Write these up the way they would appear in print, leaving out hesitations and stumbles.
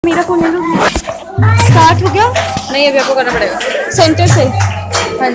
मेरा फोन ले लो। स्टार्ट हो गया? नहीं, अभी आपको करना पड़ेगा। सेंटर से। हाँ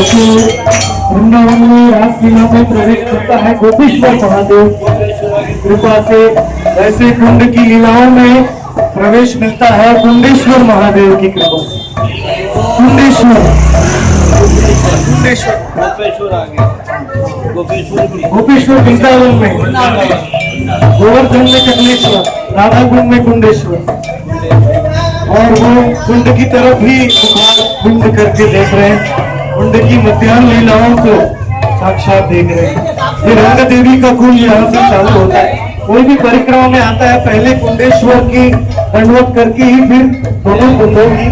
जी, वृंदावन में रासलीला में प्रवेश करता है गोपेश्वर महादेव कृपा से। ऐसे कुंड की लीलाओं में प्रवेश मिलता है कुंडेश्वर महादेव की कृपा से। कुंडेश्वर गोपेश्वर वृंदावन में, गोवर्धन में कपिलेश्वर, राधा कुंड में कुंडेश्वर। और वो कुंड की तरफ ही कुंड करके देख रहे हैं, कुंड की मध्याह्न लीलाओं को साक्षात देख रहे हैं। फिर रंग देवी का कुंड यहाँ से चालू होता है। कोई भी परिक्रमा में आता है पहले कुंडेश्वर की दंडवत करके ही फिर दोनों कुंडों की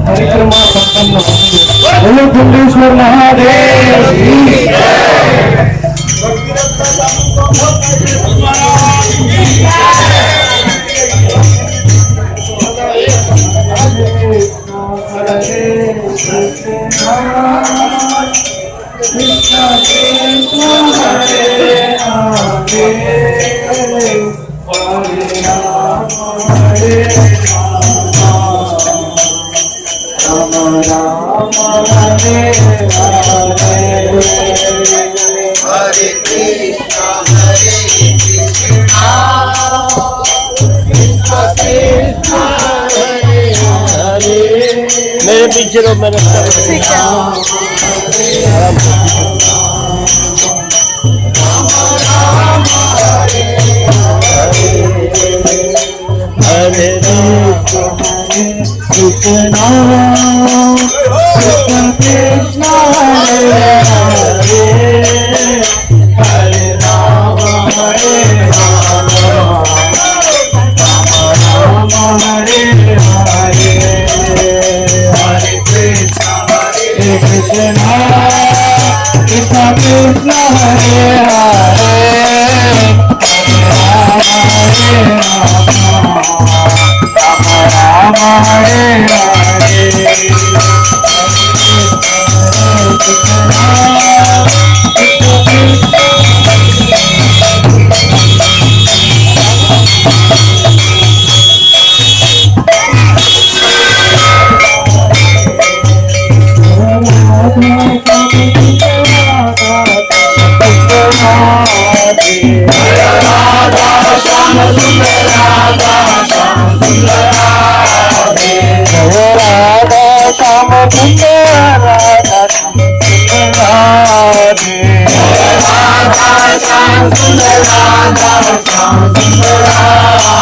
परिक्रमा संपन्न होती है। बोलो कुंडेश्वर महादेव की मेरे पीछे रो, मैं रास्ता हरे कृष्णा कृष्ण हरे हरे राम हरे राम राम हरे हरे कृष्णा कृष्ण कृष्ण हरे हरे राम हरे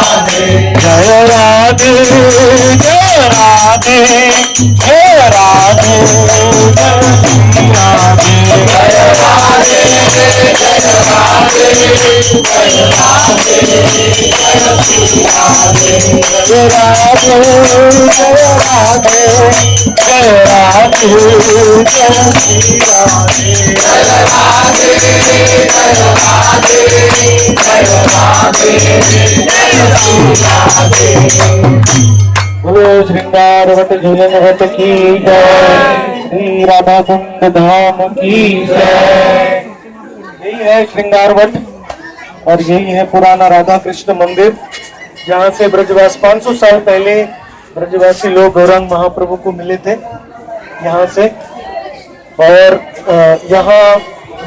हरे जय जय राधे जय राधे बोलो श्रृंगार वट झूलन वट की जय, श्री राधा कुंड धाम की जय। यही है श्रृंगार वट और यही है पुराना राधा कृष्ण मंदिर, जहाँ से ब्रजवास 500 साल पहले ब्रजवासी लोग गौरांग महाप्रभु को मिले थे यहाँ से। और यहाँ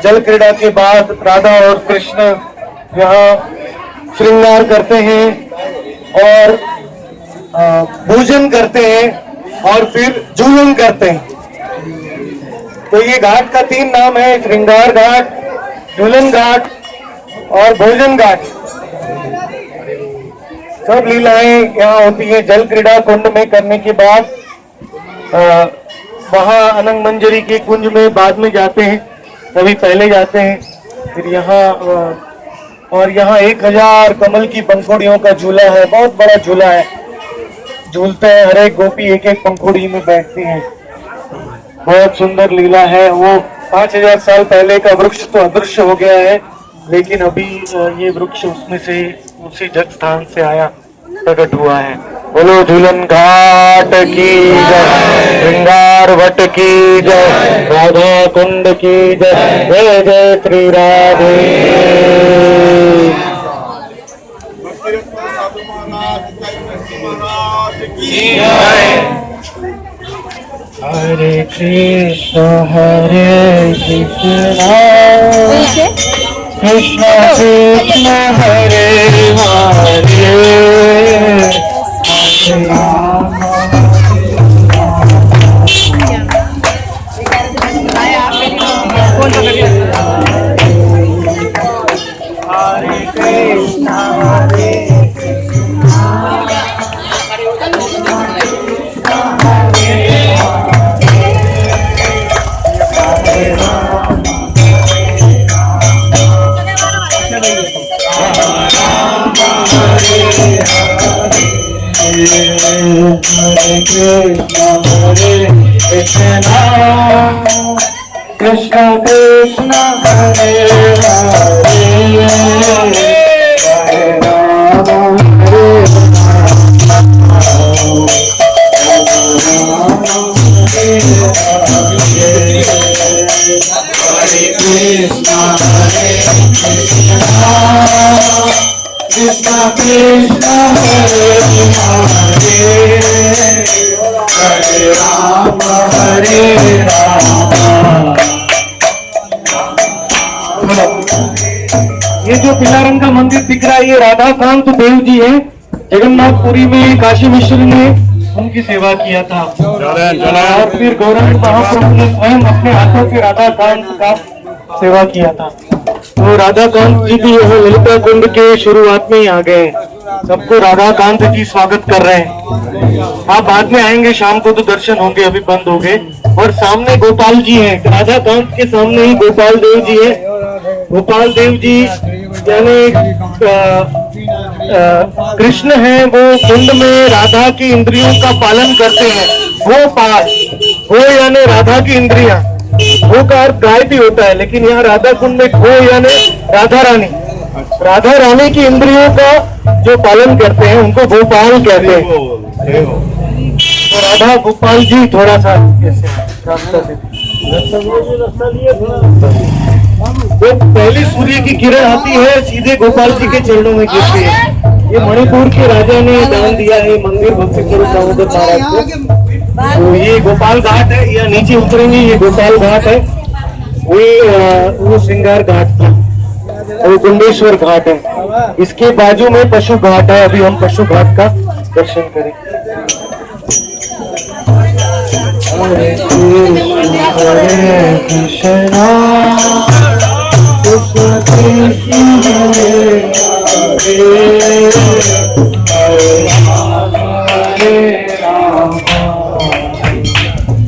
जल क्रीड़ा के बाद राधा और कृष्ण यहाँ श्रृंगार करते हैं और पूजन करते हैं और फिर झूलन करते हैं। तो ये घाट का 3 नाम है, श्रृंगार घाट, झूलन घाट और भोजन घाट। सब लीलाएं यहाँ होती है। जल क्रीड़ा कुंड में करने के बाद वहाँ अनंग मंजरी के कुंज में बाद में जाते हैं, कभी पहले जाते हैं। फिर यहाँ और यहाँ 1000 कमल की पंखुड़ियों का झूला है, बहुत बड़ा झूला है। झूलते हैं, हर एक गोपी एक एक पंखुड़ी में बैठती है। बहुत सुंदर लीला है। वो 5000 साल पहले का वृक्ष तो अदृश्य हो गया है, लेकिन अभी ये वृक्ष उसमें से उसी जग स्थान से आया, प्रकट हुआ है। बोलो झूलन घाट की जय, श्रृंगार वट की जय, राधा कुंड की जय, जय जय श्री राधे। हरे कृष्ण कृष्ण कृष्ण हरे हरे, हरे राम हरे कृष्ण हरे कृष्ण कृष्ण हरे हरे, हरे राम हरे कृष्ण कृष्ण हरे हरे, हरे राम हरे राम। ये जो पीला रंग का मंदिर दिख रहा है, ये राधा कांत देव जी है। जगन्नाथपुरी में काशी मिश्र ने उनकी सेवा किया था और फिर गौरांग महाप्रभु ने स्वयं अपने हाथों से राधा कांत का सेवा किया था। तो राधा कांत जी भी यहाँ ललिता कुंड के शुरुआत में ही आ गए। सबको राधा कांत जी स्वागत कर रहे हैं। आप बाद में आएंगे, शाम को तो दर्शन होंगे, अभी बंद हो गए। और सामने गोपाल जी हैं, राधा कांत के सामने ही गोपाल देव जी है। गोपाल देव जी यानी कृष्ण है, वो कुंड में राधा की इंद्रियों का पालन करते हैं। गोपाल, गो यानी राधा की इंद्रियां, गो का अर्थ गाय भी होता है, लेकिन यहाँ राधा कुंड में गो यानी राधा रानी, राधा रानी की इंद्रियों का जो पालन करते हैं उनको गोपाल कहते हैं। तो राधा गोपाल जी थोड़ा सा रास्ता वो पहली सूर्य की किरण आती है, सीधे गोपाल जी के चरणों में गिरती है। ये मणिपुर के राजा ने दान दिया है मंदिर भक्ति स्वरूप दामोदर महाराज को। तो ये गोपाल घाट है, या नीचे उतरेंगे ये गोपाल घाट है, वो श्रृंगार घाट था, वो कुंडेश्वर घाट है। इसके बाजू में पशु घाट है, अभी हम पशु घाट का दर्शन करें। हरे कृष्ण कृष्ण कृष्ण हरे हरे, हरे राम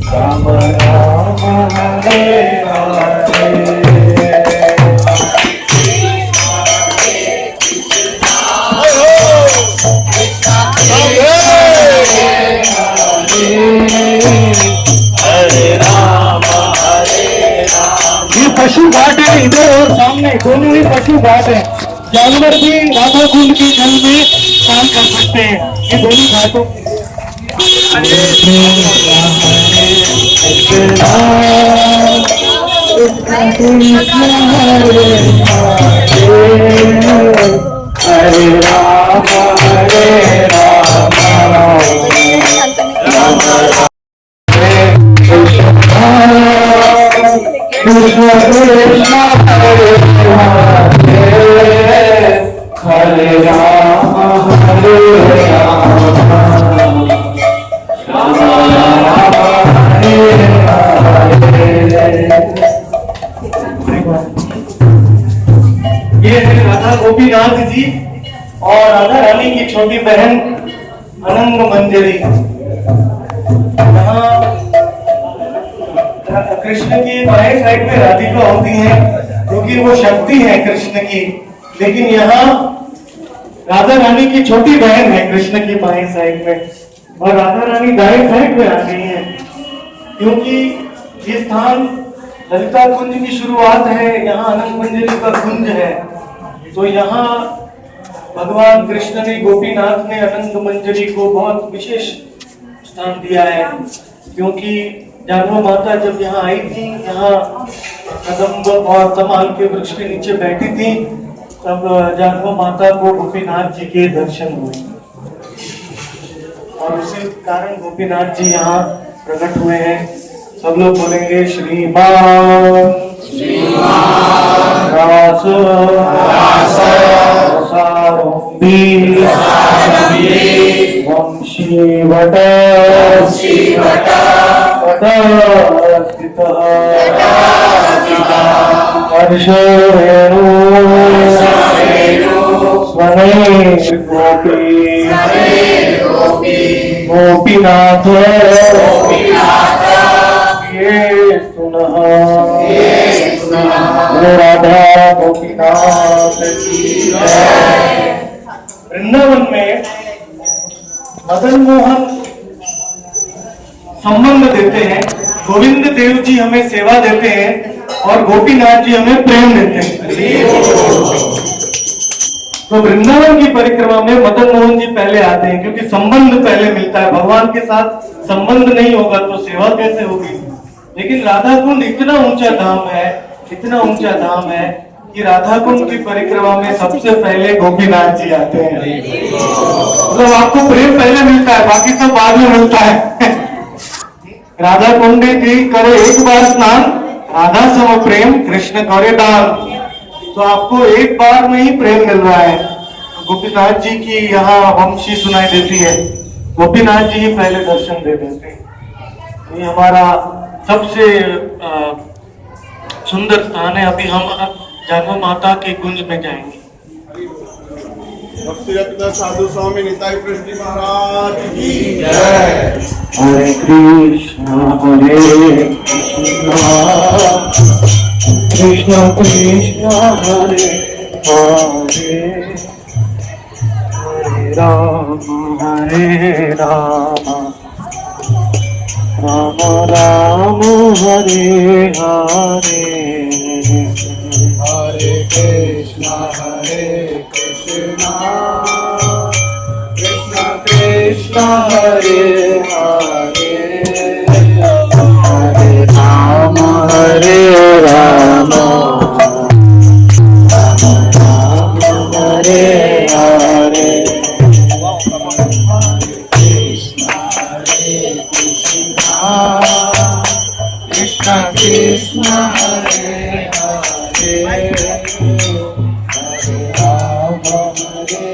राम राम हरे हरे। अच्छी घाट है, जानवर भी राधा कुंड के जल में स्नान कर सकते हैं। ये दोनों घाटों हरे राम कृष्ण कृष्ण हरे राम ये है राधा गोपीनाथ जी और राधा रानी की छोटी बहन अनंग मंजरी। यहाँ कृष्ण की बाएं साइड में राधिका होती है क्योंकि वो शक्ति है कृष्ण की, लेकिन यहाँ राधा रानी की छोटी बहन है कृष्ण की बाएं साइड में, और राधा रानी दाएं साइड में आ गई है क्योंकि ये स्थान ललिता कुंज की शुरुआत है, यहाँ अनंग मंजरी का कुंज है। तो यहाँ भगवान कृष्ण ने, गोपीनाथ ने अनंग मंजरी को बहुत विशेष स्थान दिया है क्योंकि जानवो माता जब यहाँ आई थी, यहाँ कदम्ब और तमाल के वृक्ष के नीचे बैठी थी, तब जानवो माता को गोपीनाथ जी के दर्शन हुए और उसी कारण गोपीनाथ जी यहाँ प्रकट हुए हैं। सब लोग बोलेंगे श्रीमान रास वंशी वट हर्षेणु स्वने गोपीनाथ ये सुनः राधा गोपीनाथ की जय। वृंदावन में मदन मोहन संबंध देते हैं, गोविंद देव जी हमें सेवा देते हैं और गोपीनाथ जी हमें प्रेम देते हैं। तो वृंदावन की परिक्रमा में मदन मोहन जी पहले आते हैं क्योंकि संबंध पहले मिलता है। भगवान के साथ संबंध नहीं होगा तो सेवा कैसे होगी। लेकिन राधा कुंड इतना ऊंचा धाम है, इतना ऊंचा धाम है कि राधा कुंड की परिक्रमा में सबसे पहले गोपीनाथ जी आते हैं। मतलब आपको प्रेम पहले मिलता है, बाकी सब बाद में मिलता है। राधा कुंड जी करे एक बार स्नान, राधा सम प्रेम कृष्ण करे दान। तो आपको एक बार में ही प्रेम मिल रहा है। गोपीनाथ जी की यहाँ वंशी सुनाई देती है, गोपीनाथ जी ही पहले दर्शन दे देते हैं। ये हमारा सबसे सुंदर स्थान है। अभी हम जानवो माता के कुंज में जाएंगे। भक्तिरत्न साधु स्वामी निताई कृष्ण महाराज की जय। हरे कृष्ण कृष्ण कृष्ण हरे हरे हरे राम राम राम हरे हरे हरे कृष्ण कृष्ण कृष्ण हरे हरे हरे राम हरे राम हरे हरे कृष्ण कृष्ण हरे हरे हरे राम हरे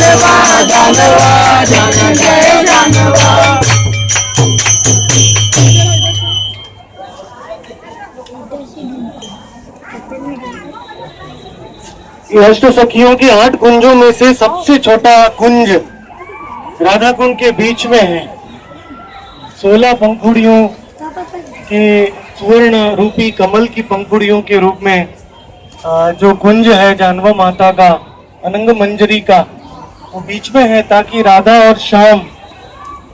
धन्यवाद धन्यवाद जय धन्यवाद ये अष्ट सखियों के 8 कुंजों में से सबसे छोटा कुंज राधा कुंड के बीच में है। 16 पंखुड़ियों के स्वर्ण रूपी कमल की पंखुड़ियों के रूप में जो कुंज है जानवा माता का, अनंग मंजरी का, वो बीच में है ताकि राधा और श्याम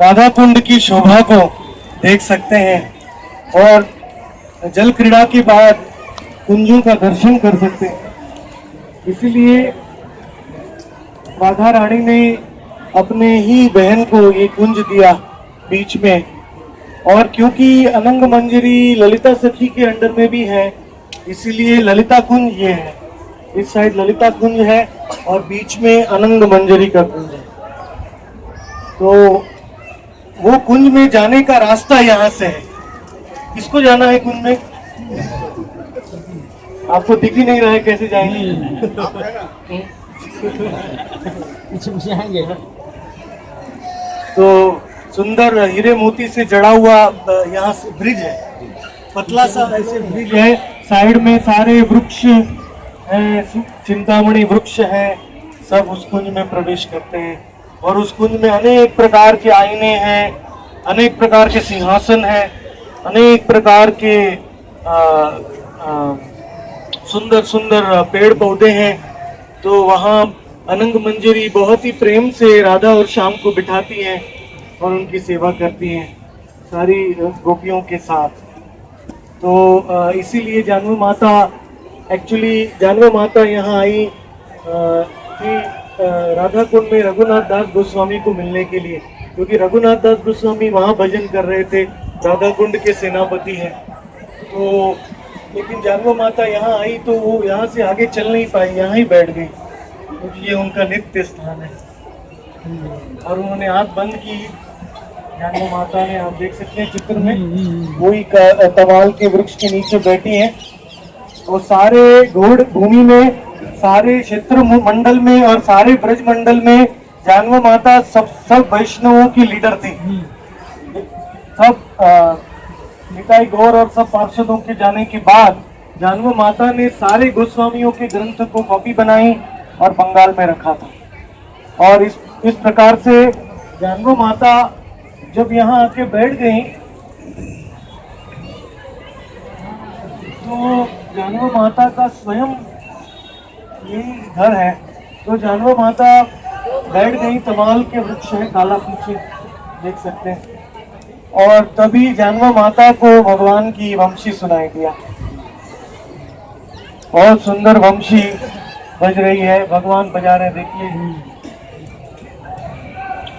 राधा कुंड की शोभा को देख सकते हैं और जल क्रीड़ा के बाद कुंजों का दर्शन कर सकते हैं। इसीलिए राधा रानी ने अपने ही बहन को ये कुंज दिया बीच में। और क्योंकि अनंग मंजरी ललिता सखी के अंडर में भी है, इसीलिए ललिता कुंज ये है। इस साइड ललिता कुंज है और बीच में अनंग मंजरी का कुंज है। तो वो कुंज में जाने का रास्ता यहाँ से है। किसको जाना है कुंज में? आपको दिख ही नहीं रहा है, कैसे जाएंगे? तो सुंदर हीरे मोती से जड़ा हुआ यहाँ से ब्रिज है, पतला सा ऐसे ब्रिज है। साइड में सारे वृक्ष हैं, चिंतामणि वृक्ष है, सब उस कुंज में प्रवेश करते हैं। और उस कुंज में अनेक प्रकार के आईने हैं, अनेक प्रकार के सिंहासन हैं, अनेक प्रकार के सुंदर सुंदर पेड़ पौधे हैं। तो वहाँ अनंग मंजरी बहुत ही प्रेम से राधा और श्याम को बिठाती हैं और उनकी सेवा करती हैं सारी गोपियों के साथ। तो इसीलिए जानवी माता, एक्चुअली जानवी माता यहाँ आई थी राधा कुंड में रघुनाथ दास गोस्वामी को मिलने के लिए, क्योंकि रघुनाथ दास गोस्वामी वहाँ भजन कर रहे थे, राधा कुंड के सेनापति हैं। तो लेकिन जानवी माता यहाँ आई तो वो यहाँ से आगे चल नहीं पाई, यहाँ ही बैठ गई, क्योंकि ये उनका नित्य स्थान है। और उन्होंने आंख बंद की, जानवी माता ने, आप देख सकते हैं चित्र में, वही तमाल के वृक्ष के नीचे बैठी हैं। तो सारे गौड़ भूमि में, सारे क्षेत्र मंडल में और सारे ब्रज मंडल में जानवी माता सब वैष्णवों की लीडर थी। सब निताई गौर और सब पार्षदों के जाने के बाद जानवी माता ने सारे गोस्वामियों के ग्रंथ को कॉपी बनाई और बंगाल में रखा था। और इस प्रकार से जानवी माता जब यहाँ आके बैठ गई तो जानवी माता का स्वयं यही घर है। तो जानवी माता बैठ गई, तमाल के वृक्ष है, काला पीछे देख सकते हैं। और तभी जानवी माता को भगवान की वंशी सुनाई दिया। बहुत सुंदर वंशी बज रही है, भगवान बजा रहे, देखिए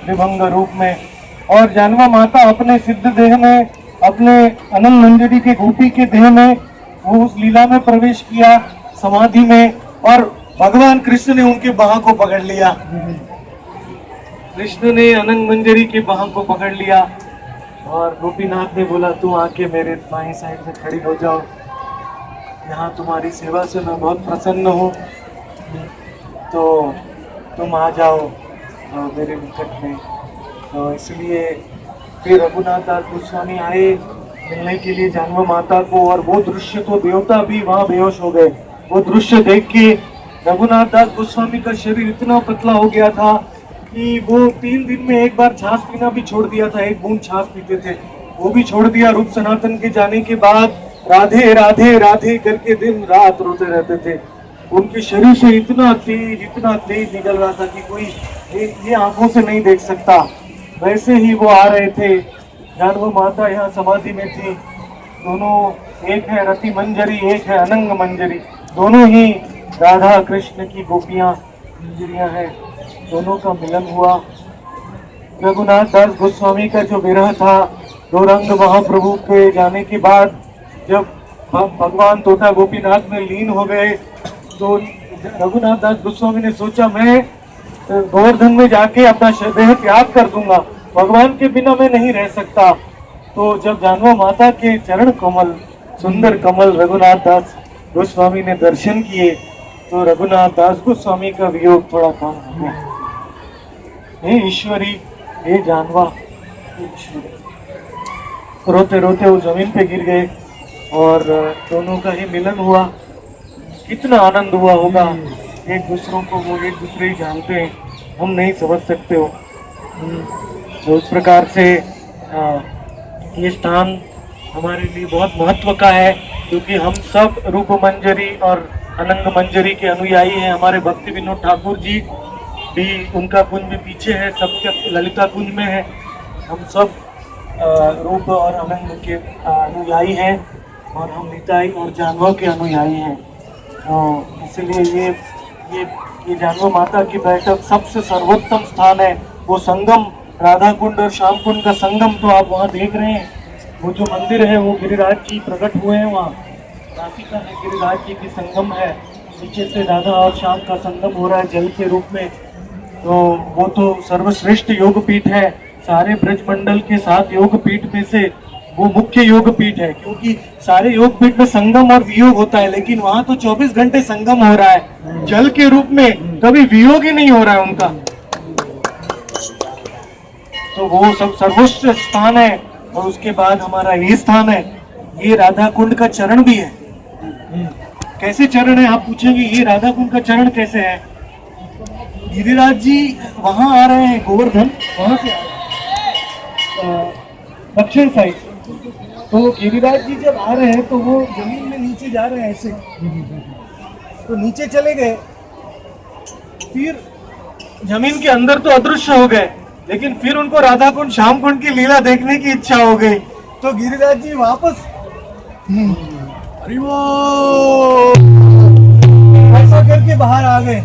विभंग रूप में। और जानवी माता अपने सिद्ध देह में, अपने अनंग मंजरी के गोपी के देह में वो उस लीला में प्रवेश किया, समाधि में, और भगवान कृष्ण ने उनके बाह को पकड़ लिया। कृष्ण ने अनंग मंजरी के बाह को पकड़ लिया और गोपीनाथ ने बोला, तू आके मेरे बाएं साइड में खड़ी हो जाओ, यहाँ तुम्हारी सेवा से मैं बहुत प्रसन्न हूँ, तो तुम आ जाओ मेरे निकट में। तो इसलिए फिर रघुनाथ दास गोस्वामी आए मिलने के लिए जानवी माता को, और वो दृश्य तो देवता भी वहाँ बेहोश हो गए। वो दृश्य देख के रघुनाथ दास गोस्वामी का शरीर इतना पतला हो गया था कि वो 3 दिन में एक बार छाछ पीना भी छोड़ दिया था। एक बूंद छाछ पीते थे, वो भी छोड़ दिया। रूप सनातन के जाने के बाद राधे राधे राधे करके दिन रात रोते रहते थे। उनके शरीर से इतना तेज निकल रहा था कि कोई ये आंखों से नहीं देख सकता। वैसे ही वो आ रहे थे। जानवी माता यहाँ समाधि में थी। दोनों, एक है रति मंजरी, एक है अनंग मंजरी, दोनों ही राधा कृष्ण की गोपियाँ मंजरियाँ हैं। दोनों का मिलन हुआ। रघुनाथ दास गोस्वामी का जो विरह था, गौरांग महाप्रभु के जाने के बाद जब भगवान तोता गोपीनाथ में लीन हो गए, तो रघुनाथ दास गोस्वामी ने सोचा, मैं गोवर्धन में जाके अपना देह त्याग कर दूंगा, भगवान के बिना मैं नहीं रह सकता। तो जब जानवी माता के चरण कमल, सुंदर कमल रघुनाथ दास गोस्वामी ने दर्शन किए, तो रघुनाथ दास गोस्वामी का वियोग थोड़ा कम हो गया। हे ईश्वरी, हे जानवा, हे ईश्वरी, रोते रोते वो जमीन पे गिर गए। और दोनों का ही मिलन हुआ, कितना आनंद हुआ होगा। एक दूसरों को वो एक दूसरे ही जानते हैं, हम नहीं समझ सकते हो। तो उस प्रकार से ये स्थान हमारे लिए बहुत महत्व का है, क्योंकि हम सब रूप मंजरी और अनंग मंजरी के अनुयायी हैं। हमारे भक्ति विनोद ठाकुर जी भी, उनका कुंज भी पीछे है, सबके ललिता कुंज में है। हम सब रूप और अनंग के अनुयायी हैं, और हम निताई और जानवों के अनुयायी हैं। तो इसलिए ये जानवों माता की बैठक सबसे सर्वोत्तम स्थान है। वो संगम, राधा कुंड और श्याम कुंड का संगम तो आप वहाँ देख रहे हैं। वो जो मंदिर है वो गिरिराज जी प्रकट हुए हैं वहाँ। नासिका में गिरिराज जी की संगम है, नीचे से राधा और श्याम का संगम हो रहा है जल के रूप में। तो वो तो सर्वश्रेष्ठ योग पीठ है। सारे ब्रज मंडल के 7 योग पीठ में से वो मुख्य योग पीठ है, क्योंकि सारे योग पीठ में संगम और वियोग होता है, लेकिन वहाँ तो 24 घंटे संगम हो रहा है जल के रूप में, कभी वियोग ही नहीं हो रहा है उनका। तो वो सब सर्वोच्च स्थान है। और उसके बाद हमारा ये स्थान है, ये राधा कुंड का चरण भी है। कैसे चरण है आप पूछेंगे, ये राधा कुंड का चरण कैसे है? गिरिराज जी वहां आ रहे हैं, गोवर्धन वहां से दक्षिण साइड। तो गिरिराज जी जब आ रहे हैं तो वो जमीन में नीचे जा रहे हैं ऐसे, तो नीचे चले गए, फिर जमीन के अंदर तो अदृश्य हो गए, लेकिन फिर उनको राधा कुंड श्याम कुंड की लीला देखने की इच्छा हो गई। तो गिरिराज जी वापस ऐसा करके बाहर आ गए,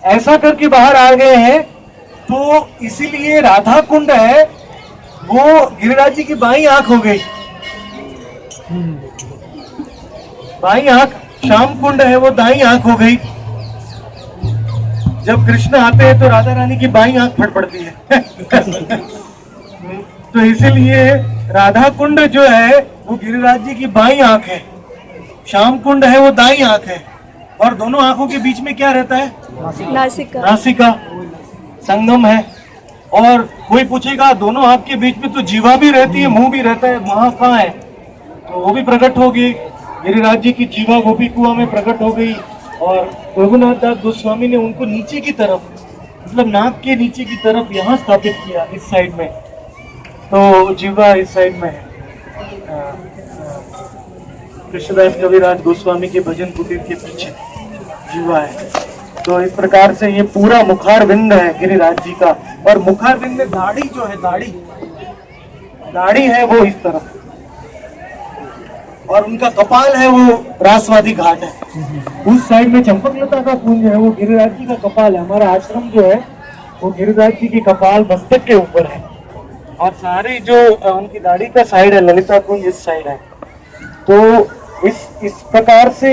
ऐसा करके बाहर आ गए हैं। तो इसीलिए राधा कुंड है वो गिरिराज जी की बाईं आंख हो गई। बाईं आंख, श्याम कुंड है वो दाईं आंख हो गई। जब कृष्ण आते हैं तो राधा रानी की बाईं आंख फट पड़ती है। तो इसीलिए राधा कुंड जो है वो गिरिराज जी की बाईं आंख है, श्याम कुंड है वो दाईं आंख है। और दोनों आंखों के बीच में क्या रहता है? नासिका। नासिका संगम है। और कोई पूछेगा दोनों आंख के बीच में तो जीवा भी रहती है, मुंह भी रहता है, वहां कहाँ है? तो वो भी प्रकट होगी। गिरिराज जी की जीवा गोपी कुआं में प्रकट हो गई, और रघुनाथ दास गोस्वामी ने उनको नीचे की तरफ, मतलब नाक के नीचे की तरफ यहाँ स्थापित किया, इस साइड में। तो जीवा इस साइड में है। कृष्णदास कविराज गोस्वामी के भजन कुटीर के पीछे जीवा है। तो इस प्रकार से ये पूरा मुखार बिंद है गिरिराज जी का। और मुखार बिंद में दाढ़ी जो है, दाढ़ी है वो इस तरफ, और उनका कपाल है वो रासवादी घाट है। उस साइड में चंपकलता का कुंज है, वो गिरिराज जी का कपाल है। हमारा आश्रम जो है वो गिरिराज जी की कपाल मस्तक के ऊपर है, और सारी जो उनकी दाढ़ी का साइड है, ललिता कुंज इस साइड है। तो इस प्रकार से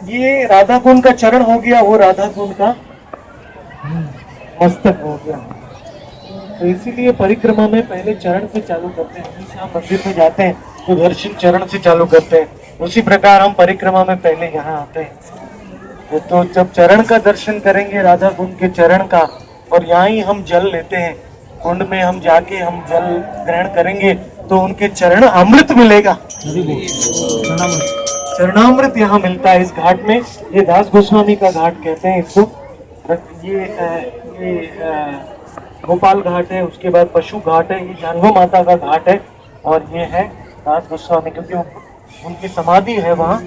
ये राधा कुंड का चरण हो गया, वो राधा कुंड का मस्तक हो गया। तो इसीलिए परिक्रमा में पहले चरण से चालू करते हैं। जैसे हम मंदिर में जाते हैं तो दर्शन चरण से चालू करते हैं, उसी प्रकार हम परिक्रमा में पहले यहाँ आते हैं। तो जब चरण का दर्शन करेंगे, राधा कुंड के चरण का, और यहाँ ही हम जल लेते हैं, कुंड में हम जाके हम जल ग्रहण करेंगे तो उनके चरण अमृत मिलेगा। चरणामृत यहाँ मिलता है इस घाट में। ये दास गोस्वामी का घाट कहते हैं इसको। ये गोपाल घाट है, उसके बाद पशु घाट है, ये जानवो माता का घाट है, और ये है दास गोस्वामी, क्योंकि उनकी समाधि है वहाँ।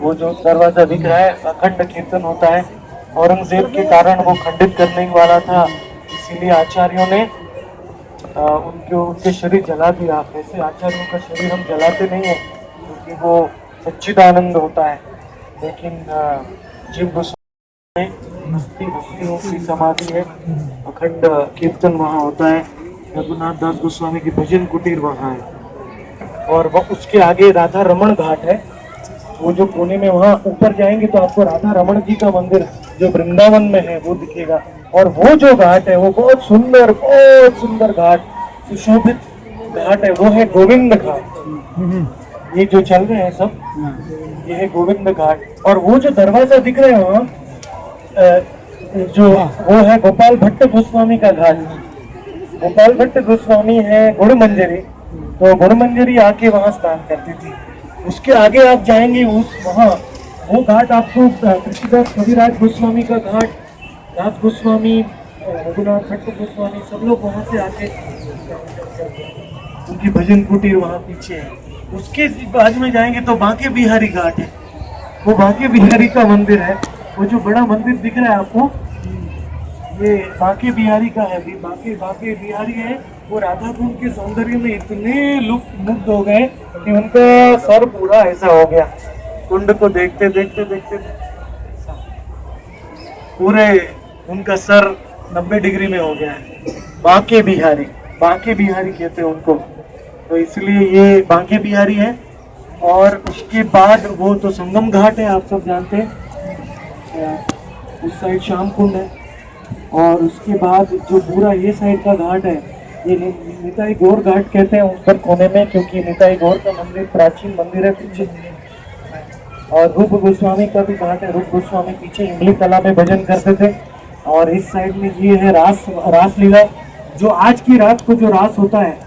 वो जो दरवाजा दिख रहा है, अखंड कीर्तन होता है। औरंगजेब के कारण वो खंडित करने वाला था, इसीलिए आचार्यों ने उनके शरीर जला दिया। वैसे आचार्यों का शरीर हम जलाते नहीं है, क्योंकि वो सच्चिदानंद होता है, लेकिन जीव गोस्वामी मस्ती भक्तियों की समाधि है। अखंड कीर्तन वहाँ होता है। रघुनाथ दास गोस्वामी की भजन कुटीर वहाँ है। और वह उसके आगे राधा रमण घाट है, वो जो पुणे में, वहाँ ऊपर जाएंगे तो आपको राधा रमण जी का मंदिर जो वृंदावन में है वो दिखेगा। और वो जो घाट है वो बहुत सुंदर घाट, सुशोभित घाट है, वो है गोविंद घाट। ये जो चल रहे हैं सब, ये है गोविंद घाट। और वो जो दरवाजा दिख रहे हैं वहाँ, जो वो है गोपाल भट्ट गोस्वामी का घाट। गोपाल भट्ट गोस्वामी है गुण मंजरी, तो गुणमंजरी आके वहाँ स्नान करती थी। उसके आगे आप जाएंगे उस वहाँ वो घाट आपको कृषिदास कविराज गोस्वामी का घाट, दास गोस्वामी, रघुनाथ भट्ट गोस्वामी सब लोग वहाँ से आके उनकी भजन कुटीर वहाँ पीछे है। उसके बाद में जाएंगे तो बांके बिहारी घाट है। वो बांके बिहारी का मंदिर है। वो जो बड़ा मंदिर दिख रहा है आपको, ये बांके बिहारी का है। बांके बिहारी है। वो राधा कुंड के सौंदर्य में इतने मुग्ध हो गए कि उनका सर पूरा ऐसा हो गया। कुंड को देखते देखते देखते पूरे उनका सर 90 डिग्री में हो गया है। बांके बिहारी कहते हैं उनको, तो इसलिए ये बांके बिहारी है। और उसके बाद वो तो संगम घाट है, आप सब जानते हैं। उस साइड श्याम कुंड है। और उसके बाद जो पूरा ये साइड का घाट है, ये निताई गौर घाट कहते हैं ऊपर कोने में, क्योंकि निताई गौर का मंदिर प्राचीन मंदिर है पीछे। और रूप गोस्वामी का भी घाट है। रूप गोस्वामी पीछे इमली कला में भजन करते थे। और इस साइड में ये है रास लीला। जो आज की रात को जो रास होता है,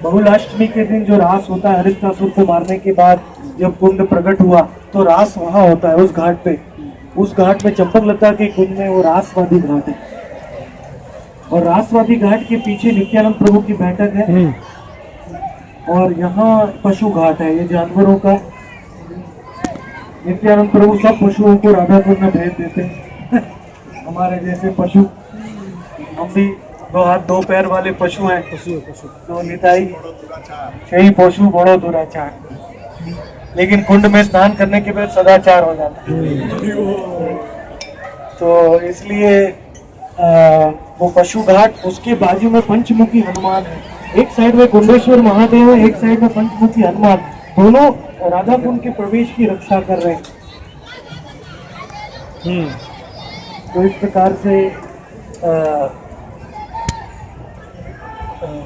बहुलाष्टमी के दिन जो रास होता है, हरिश्तासुर को मारने के बाद जब कुंड प्रकट हुआ तो रास वहाँ होता है उस घाट पे। उस घाट में चंपकलता के कुंड में वो रासवादी घाट है। और रासवादी घाट के पीछे नित्यानंद प्रभु की बैठक है। और यहाँ पशु घाट है, ये जानवरों का। नित्यानंद प्रभु सब पशुओं को राधा कुंड में भेज देते हैं। हमारे जैसे पशु, हम भी 2 हाथ 2 पैर वाले पशु हैं। तो निताई यही पशु बड़ो दुराचार, लेकिन कुंड में स्नान करने के बाद सदाचार हो जाता है। तो इसलिए वो पशु घाट, उसके बाजू में पंचमुखी हनुमान है। एक साइड में कुंडेश्वर महादेव है, एक साइड में पंचमुखी हनुमान। दोनों राधा कुंड के प्रवेश की रक्षा कर रहे हैं। तो इस प्रकार से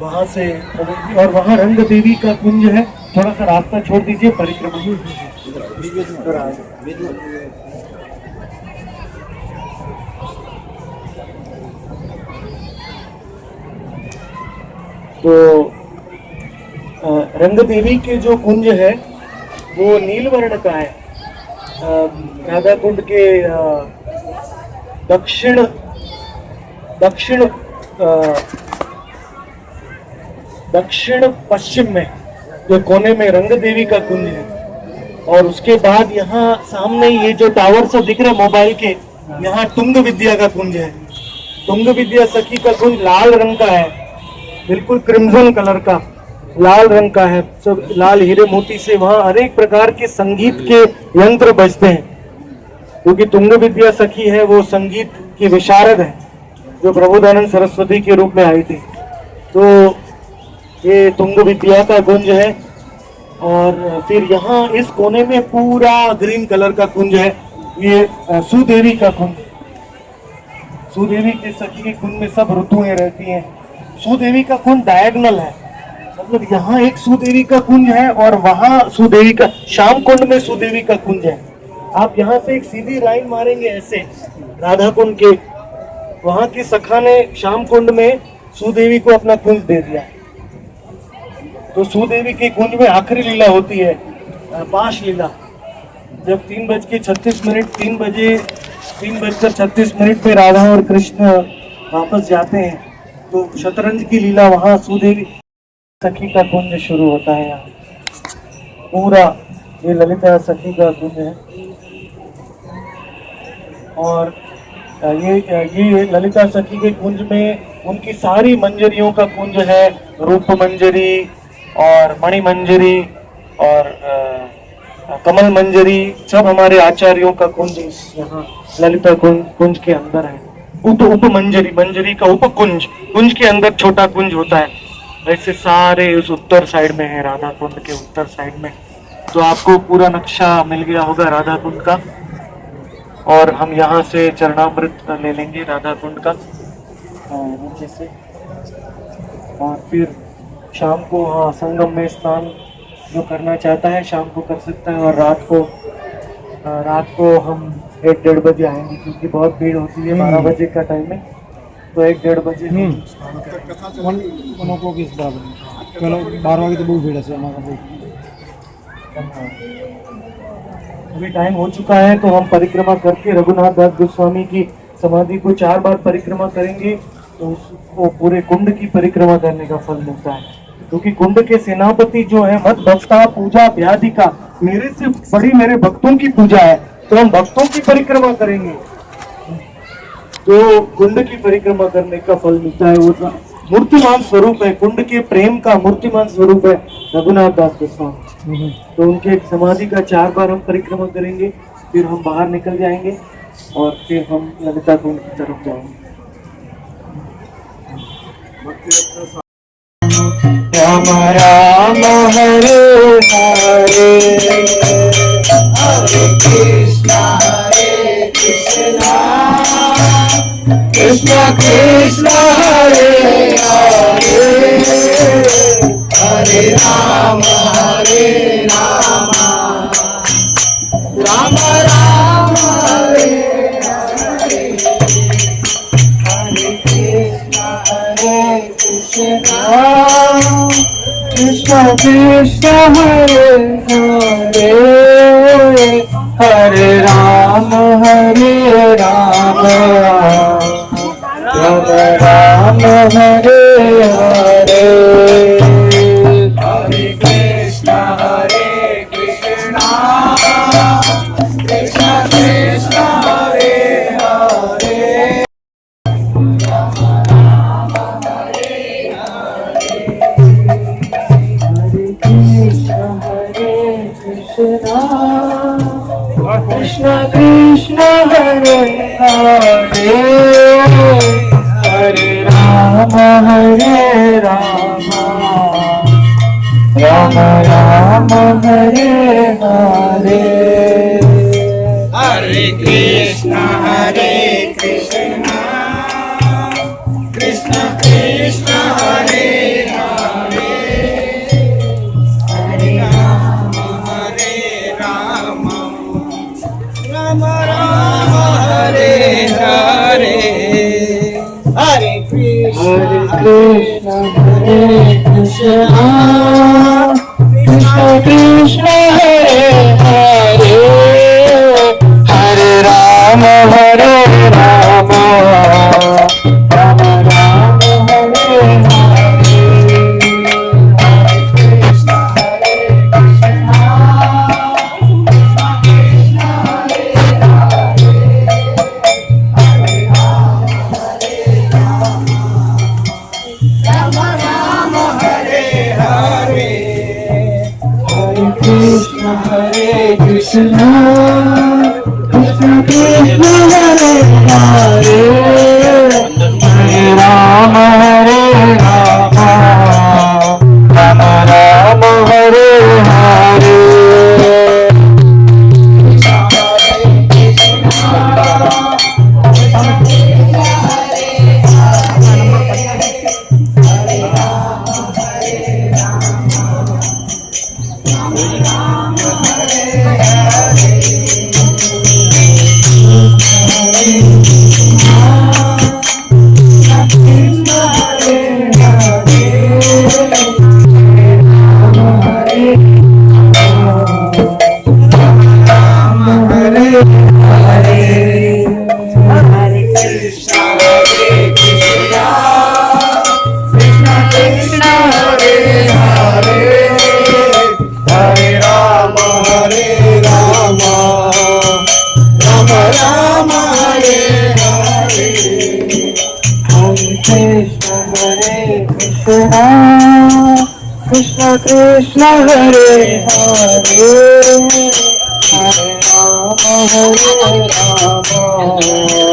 वहां से, और वहां रंग देवी का कुंज है। थोड़ा सा रास्ता छोड़ दीजिए, परिक्रमा। तो रंग देवी के जो कुंज है वो नीलवर्ण का है। राधा कुंड के दक्षिण पश्चिम में जो कोने में रंग देवी का कुंज है। और उसके बाद यहाँ सामने ये जो टावर सब दिख रहे हैं मोबाइल के, यहाँ तुंग विद्या का कुंज है। तुंग विद्या सखी का कुंज लाल रंग का है, बिल्कुल क्रिम्सन कलर का लाल रंग का है। सब लाल हीरे मोती से वहाँ अनेक प्रकार के संगीत के यंत्र बजते हैं, क्योंकि तुंग विद्या सखी है वो संगीत की विशारद है, जो प्रबोधानंद सरस्वती के रूप में आई थी। तो ये तुंग विद्या का कुंज है। और फिर यहाँ इस कोने में पूरा ग्रीन कलर का कुंज है, ये सुदेवी का कुंज। सुदेवी के सखी के कुंज में सब ऋतुएं रहती हैं। सुदेवी का कुंज डायगोनल है, मतलब यहाँ एक सुदेवी का कुंज है और वहाँ सुदेवी का, श्याम कुंड में सुदेवी का कुंज है। आप यहाँ से एक सीधी लाइन मारेंगे ऐसे राधा कुंड के, वहाँ की सखा ने श्याम कुंड में सुदेवी को अपना कुंज दे दिया। तो सुदेवी के कुंज में आखिरी लीला होती है, पाश लीला। जब 3:36 पे राधा और कृष्ण वापस जाते हैं, तो शतरंज की लीला वहाँ सुदेवी सखी का कुंज शुरू होता है। यहाँ पूरा ये ललिता सखी का कुंज है। और ये ललिता सखी के कुंज में उनकी सारी मंजरियों का कुंज है। रूप मंजरी और मणि मंजरी और कमल मंजरी, सब हमारे आचार्यों का कुंज यहाँ ललिता कुंज के अंदर है। उप मंजरी, मंजरी का उप कुंज, कुंज के अंदर छोटा कुंज होता है। ऐसे सारे उस उत्तर साइड में है, राधा कुंड के उत्तर साइड में। तो आपको पूरा नक्शा मिल गया होगा राधा कुंड का। और हम यहाँ से चरणामृत ले लेंगे राधा कुंड का नीचे से। और फिर शाम को संगम में स्नान जो करना चाहता है शाम को कर सकता है। और रात को हम 1-1:30 बजे आएंगे, क्योंकि बहुत भीड़ होती है। 12 बजे का टाइम है, तो 1-1:30 बजे हम स्नान करेंगे। चलो 12 वागे तो बहुत भीड़ है हमारा। अभी टाइम हो चुका है तो हम परिक्रमा करके रघुनाथ दास गोस्वामी की समाधि को 4 बार परिक्रमा करेंगे तो उसको पूरे कुंड की परिक्रमा करने का फल मिलता है, क्योंकि कुंड के सेनापति जो है मत भक्ता पूजा व्याधिका, मेरे से बड़ी मेरे भक्तों की पूजा है, तो हम भक्तों की परिक्रमा करेंगे तो कुंड की परिक्रमा करने का फल मिलता है। वो मूर्तिमान स्वरूप है, कुंड के प्रेम का मूर्तिमान स्वरूप है रघुनाथ दास गोस्वामी। तो उनके समाधि का 4 बार हम परिक्रमा करेंगे, फिर हम बाहर निकल जाएंगे और फिर हम ललिता कुंड की तरफ जाएंगे। राम राम हरे हरे, हरे कृष्णा कृष्णा कृष्णा हरे हरे, हरे राम राम राम हरे हरे, हरे कृष्णा कृष्णा कृष्णा हरे हरे, हरे राम राम राम हरे हरे, हरे कृष्णा कृष्णा कृष्णा हरे हरे, कृष्णा कृष्णा हरे हरे, हरे राम राम राम हरे हरे, हरे कृष्णा कृष्णा कृष्णा हरे हरे, हरे राम राम राम हरे हरे, हरे कृष्णा कृष्णा कृष्णा हरे हरे, हरे राम राम राम हरे हरे, हरे कृष्णा कृष्णा हरे कृष्णा कृष्णा कृष्णा हरे हरे, हरे राम राम राम हरे हरे, कृष्णा कृष्णा हरे हरे, हरे राम राम राम हरे हरे, हरे कृष्णा कृष्णा कृष्णा हरे हरे, हरे Ram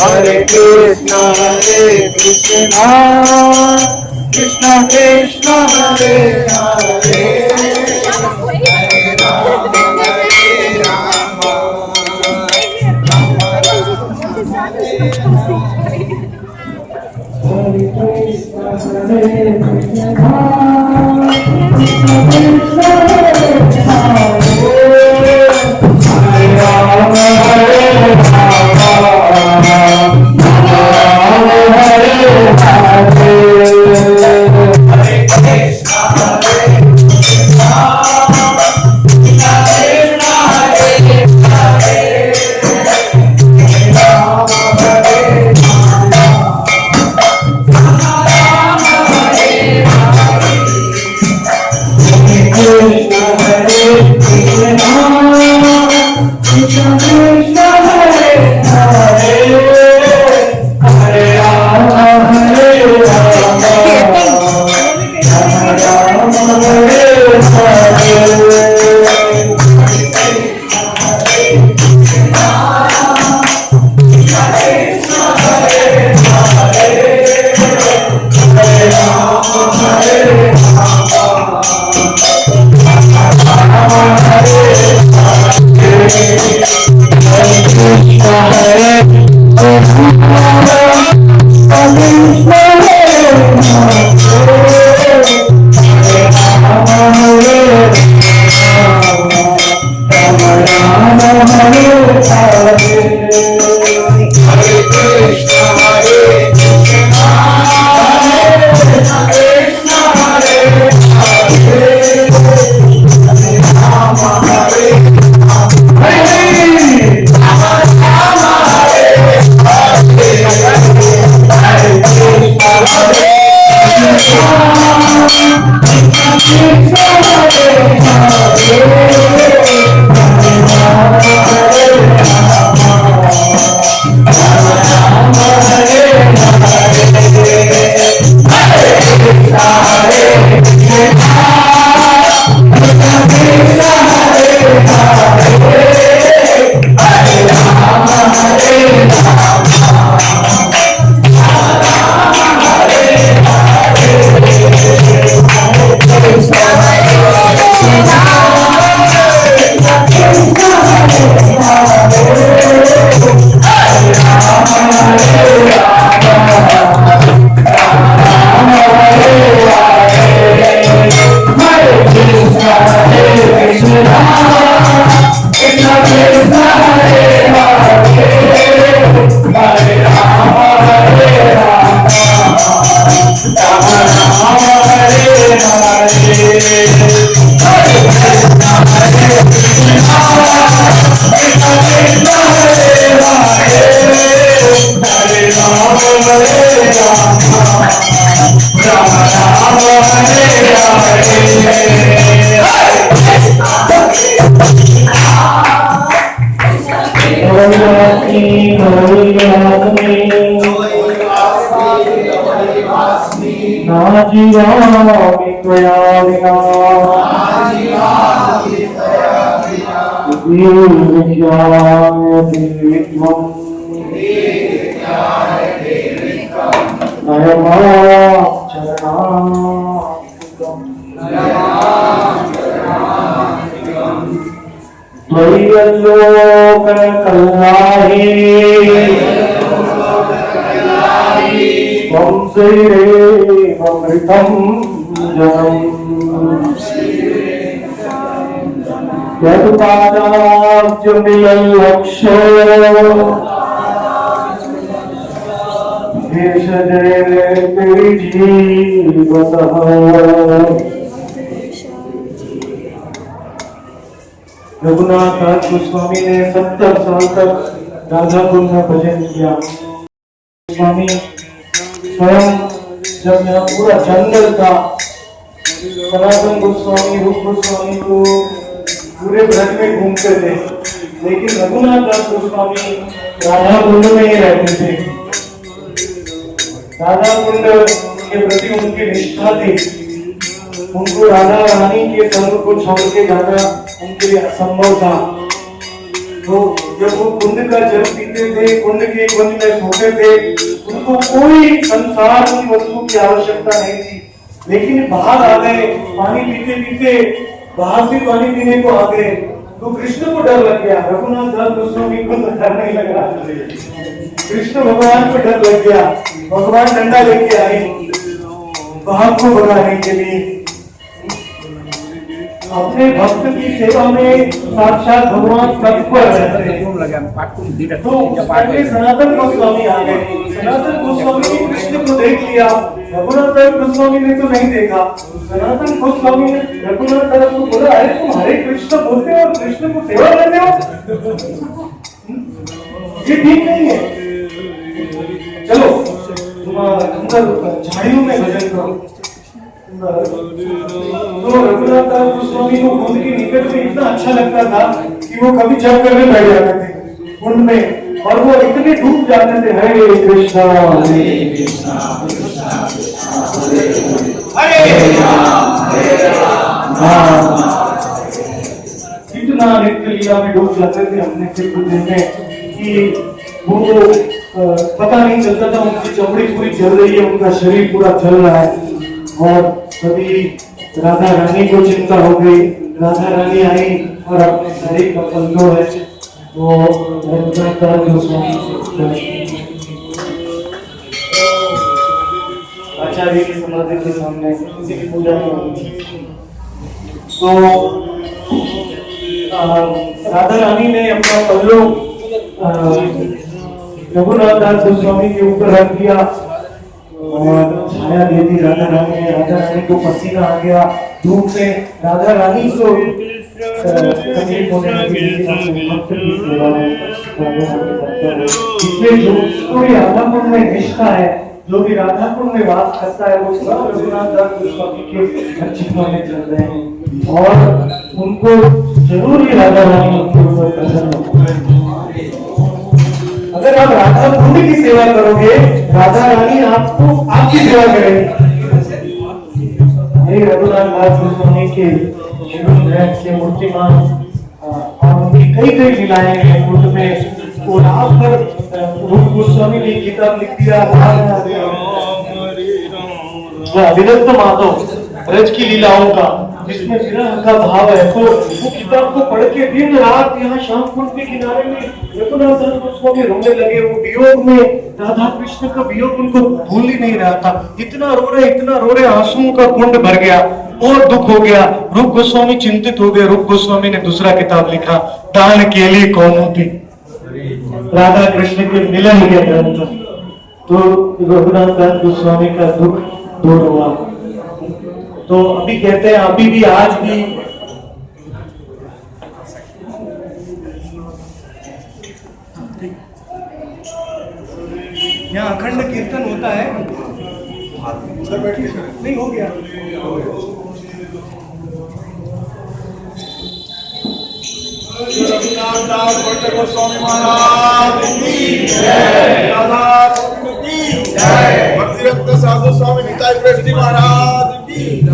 Hare Krishna, Hare Krishna, Krishna Krishna, Hare Hare, Hare Rama, Hare Rama, Rama Rama, Raghunath दास गोस्वामी ने 70 साल तक राधाकुंड में भजन किया। गोस्वामी स्वयं जब यहाँ पूरा जंगल था, सनातन गोस्वामी रूप गोस्वामी को पूरे ब्रज में घूमते थे, लेकिन रघुनाथ दास गोस्वामी राधाकुंड में ही रहते थे। राधाकुंड के प्रति उनकी निष्ठा थी। उनको राधा रानी के संग को छोड़ के जाना उनके लिए असंभव था। तो जब वो कुंड का जल पीते थे, कुंड के कुंड में सोते थे, उनको कोई संसार की वस्तु की आवश्यकता नहीं थी। लेकिन बाहर आ गए, पानी पीते पीते बाहर भी पानी पीने को आ गए, तो कृष्ण को डर लग गया। रघुनाथ दास गोस्वामी को डर नहीं लगा, कृष्ण भगवान को डर लग गया। भगवान डंडा लेके आए बाहर को भगाने के लिए। अपने भक्त की सेवा में साक्षात भगवान तत्पर रहते हैं। तो पहले सनातन गोस्वामी आ गए। सनातन गोस्वामी ने कृष्ण को देख लिया, रघुनाथ दास गोस्वामी ने तो नहीं देखा। सनातन गोस्वामी ने रघुनाथ दास को बोला, अरे तुम हरे कृष्ण बोलते हो और कृष्ण को सेवा करते हो, ये ठीक नहीं है। चलो तुम झाड़ियों में भजन करो। तो रघुनाथ दास गोस्वामी को कुंड के निकट में इतना अच्छा लगता था कि वो कभी जप करने बैठ जाते थे कुंड में, और वो इतने डूब जाते थे, हरे कृष्णा हरे कृष्णा हरे राम, इतना नित्य लीला में डूब जाते थे अपने सिर को देने कि वो पता नहीं चलता था। उनकी चमड़ी पूरी जल रही है, उनका शरीर पूरा जल रहा है। और कभी राधा रानी को चिंता हो गई, राधा रानी आई और अपने शरीर का पल्लो है वो आचार्य की समाधि के सामने किसी की पूजा नहीं होती। तो राधा रानी ने अपना पल्लो रघुनाथ दास गोस्वामी के ऊपर रख दिया और छाया दे दी राधा रानी ने। राधा रानी को पसीना आ गया धूप से, राधा रानी को तकलीफ होने लगी। इसलिए जो कोई राधा कुंड में निष्ठा है जो भी राधा कुंड में वास करता है वो सब रघुनाथ दास गोस्वामी के चरणों में चल रहे हैं और उनको जरूर ही राधा रानी उनके ऊपर प्रसन्न हो। अगर आप राधा कुंड की सेवा करोगे राधा रानी आपको आपकी सेवा करेगी। रघुनाथ दास गोस्वामी के जीवन ग्रंथ के मूर्तिमान और उनकी कई कई लीलाएं हैं कुंड में। कोलाब पर रूप गोस्वामी ने किताब लिख दिया अविरक्त माधव ब्रज की लीलाओं का, जिसमें विरह का भाव है। तो वो किताब को पढ़ के दिन रात यहाँ श्याम कुंड के किनारे में रघुनाथ दास गोस्वामी रोने लगे। वो वियोग में राधा कृष्ण का वियोग उनको भूल ही नहीं रहा था। इतना रो रहे आंसुओं का कुंड भर गया और दुख हो गया। रूप गोस्वामी चिंतित हो गए। रूप गोस्वामी ने दूसरा किताब लिखा दान केली कौमुदी, राधा कृष्ण के मिलन के ग्रंथ। तो रघुनाथ दास गोस्वामी का दुख दूर हुआ। तो अभी कहते हैं अभी भी आज भी यहाँ अखंड कीर्तन होता है। नहीं हो गया। रघुनाथ दास भट्ट गोस्वामी महाराज की जय, राधा कुंड की जय, भक्तिरत्न साधु स्वामी निताई प्रेस जी महाराज की जय।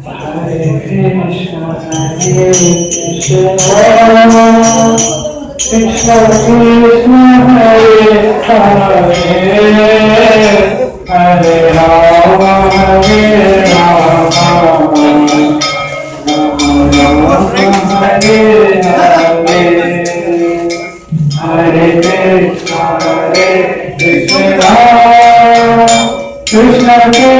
हरे कृष्ण हरे कृष्ण कृष्ण कृष्ण हरे हरे राम हरे राम हरे हरे कृष्ण कृष्ण कृष्ण हरे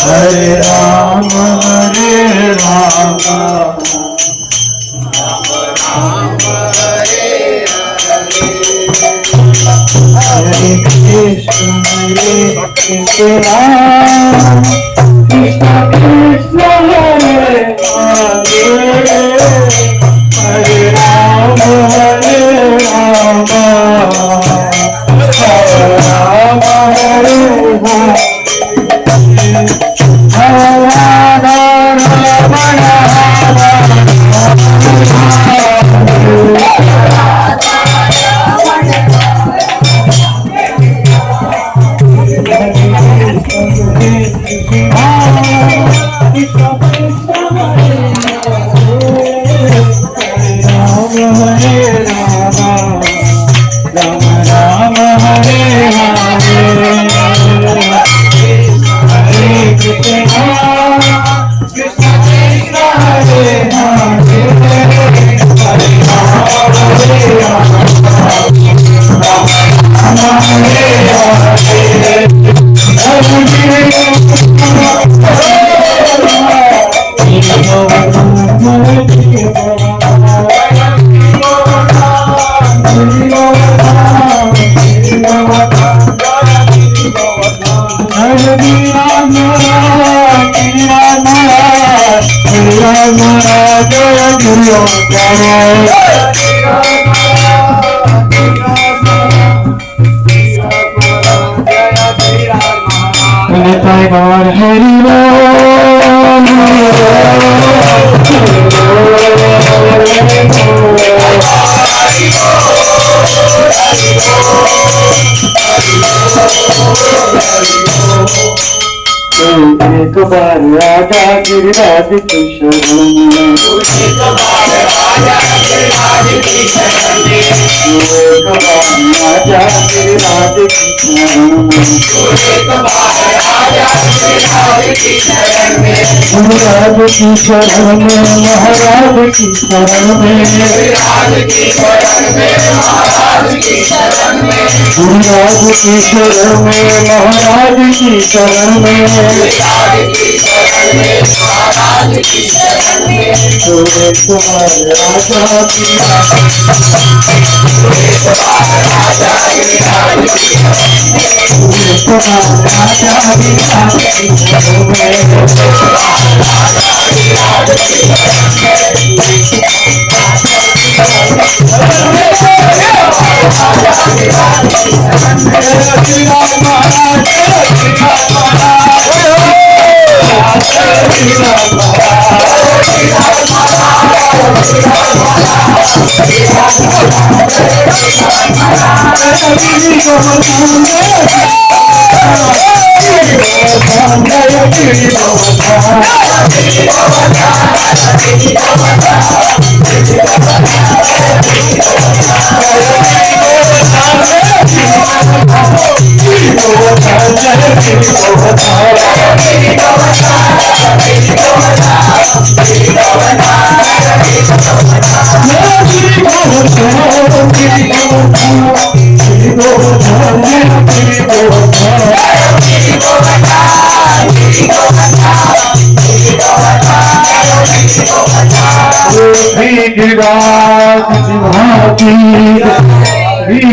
हरे राम हरे हरे राम हरे राम हरे कृष्ण कृष्ण कृष्ण हरे हरे राम हरे राम राम हरे एक बार राजा गिरिराज की शरण में, एक बार राजा गिरिराज की शरण में, एक बार राजा गिरिराज की शरण में, एक बार राजा गिरिराज की शरण में, गुरुराज की शरण में, महाराज की शरण में, गुरुराज की शरण में, महाराज की शरण में, गुरुराज की शरण में, महाराज की शरण में,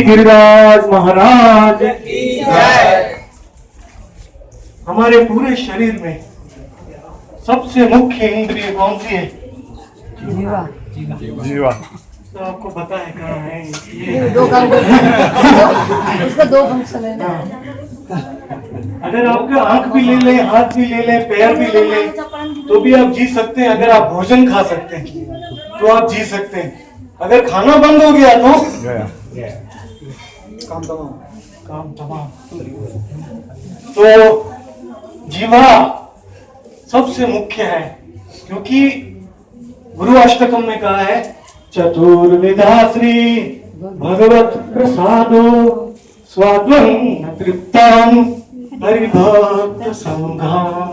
गिरिराज महाराज की जय। हमारे पूरे शरीर में सबसे मुख्य इंद्रिय कौन सी है? जीवा। तो आपको पता है कहाँ है? इसका 2 फंक्शन है ना। अगर आपके आंख भी ले लें, हाथ भी ले लें, पैर भी ले लें, तो भी आप जी सकते हैं। अगर आप भोजन खा सकते हैं तो आप जी सकते हैं। अगर खाना बंद हो गया तो काम तमाम। तो जीवा सबसे मुख्य है, क्योंकि गुरु अष्टकम में कहा है चतुर्विधा श्री भगवत प्रसादो स्वाद्वं तृप्तां हरिभक्त संघां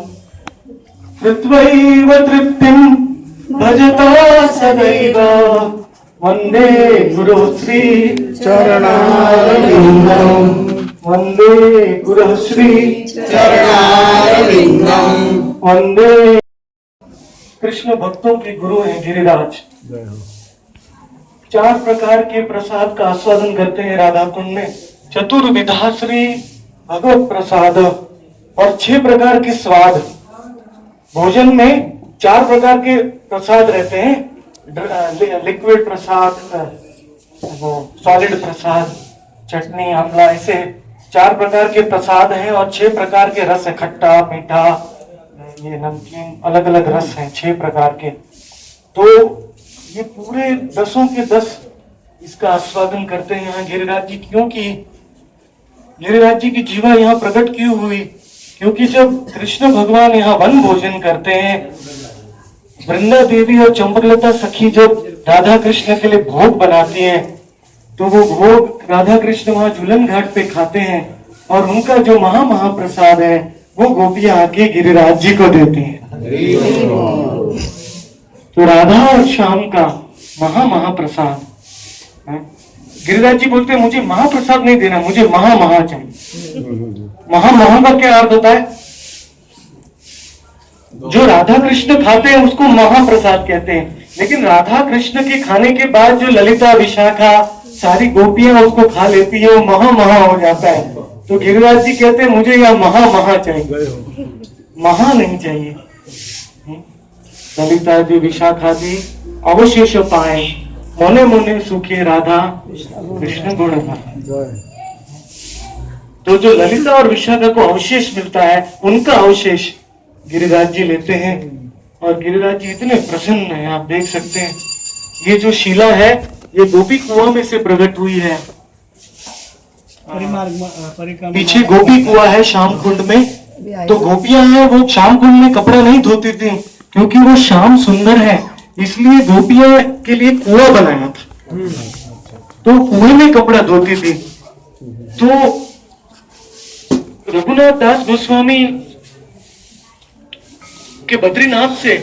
कृत्वैव तृप्तिं भजता सदैव वंदे गुरु श्री चरणारविंदं वंदे गुरु श्री चरणारविंदं वंदे। कृष्ण भक्तों के गुरु हैं गिरिराज। 4 प्रकार के प्रसाद का आस्वादन करते हैं राधा कुंड में। चतुर्विधा श्री भगवत प्रसाद, और 6 प्रकार के स्वाद। भोजन में 4 प्रकार के प्रसाद रहते हैं, लिक्विड प्रसाद, वो सॉलिड प्रसाद, चटनी, आंवला, ऐसे 4 प्रकार के प्रसाद हैं और 6 प्रकार के रस है, खट्टा, मीठा, ये नमकीन, अलग अलग रस हैं 6 प्रकार के। तो ये पूरे 10 के 10 इसका आस्वादन करते हैं यहाँ गिरिराज जी। क्योंकि गिरिराज जी की जीवा यहाँ प्रकट क्यों हुई? क्योंकि जब कृष्ण भगवान यहाँ वन भोजन करते हैं, वृंदा देवी और चंपकलता सखी जब राधा कृष्ण के लिए भोग बनाती हैं, तो वो भोग राधा कृष्ण वहां झूलन घाट पे खाते हैं और उनका जो महाप्रसाद है वो गोपियां आके गिरिराज जी को देती हैं। तो राधा और श्याम का महाप्रसाद। गिरिराज जी बोलते हैं मुझे महाप्रसाद नहीं देना, मुझे महा चाहिए। महा का क्या अर्थ होता है? जो राधा कृष्ण खाते हैं उसको महाप्रसाद कहते हैं, लेकिन राधा कृष्ण के खाने के बाद जो ललिता, विशाखा, सारी गोपियां उसको खा लेती है, वो महा हो जाता है। तो गिरिराज जी कहते हैं मुझे यह महा चाहिए, महा नहीं चाहिए। ललिता जी, विशाखा जी अवशेष पाए, मोने मोने सुखे राधा कृष्ण गुण पाए। तो जो ललिता और विशाखा को अवशेष मिलता है, उनका अवशेष गिरिराज जी लेते हैं। और गिरिराज जी इतने प्रसन्न हैं, आप देख सकते हैं। ये जो शिला है ये गोपी कुआं में से प्रकट हुई है। पीछे गोपी कुआं है श्याम कुंड में। तो गोपियां हैं वो श्याम कुंड में कपड़ा नहीं धोती थी, क्योंकि वो श्याम सुंदर है, इसलिए गोपियां के लिए कुआं बनाया था, तो कुएं में कपड़ा धोती थी। तो रघुनाथ दास गोस्वामी के बद्रीनाथ से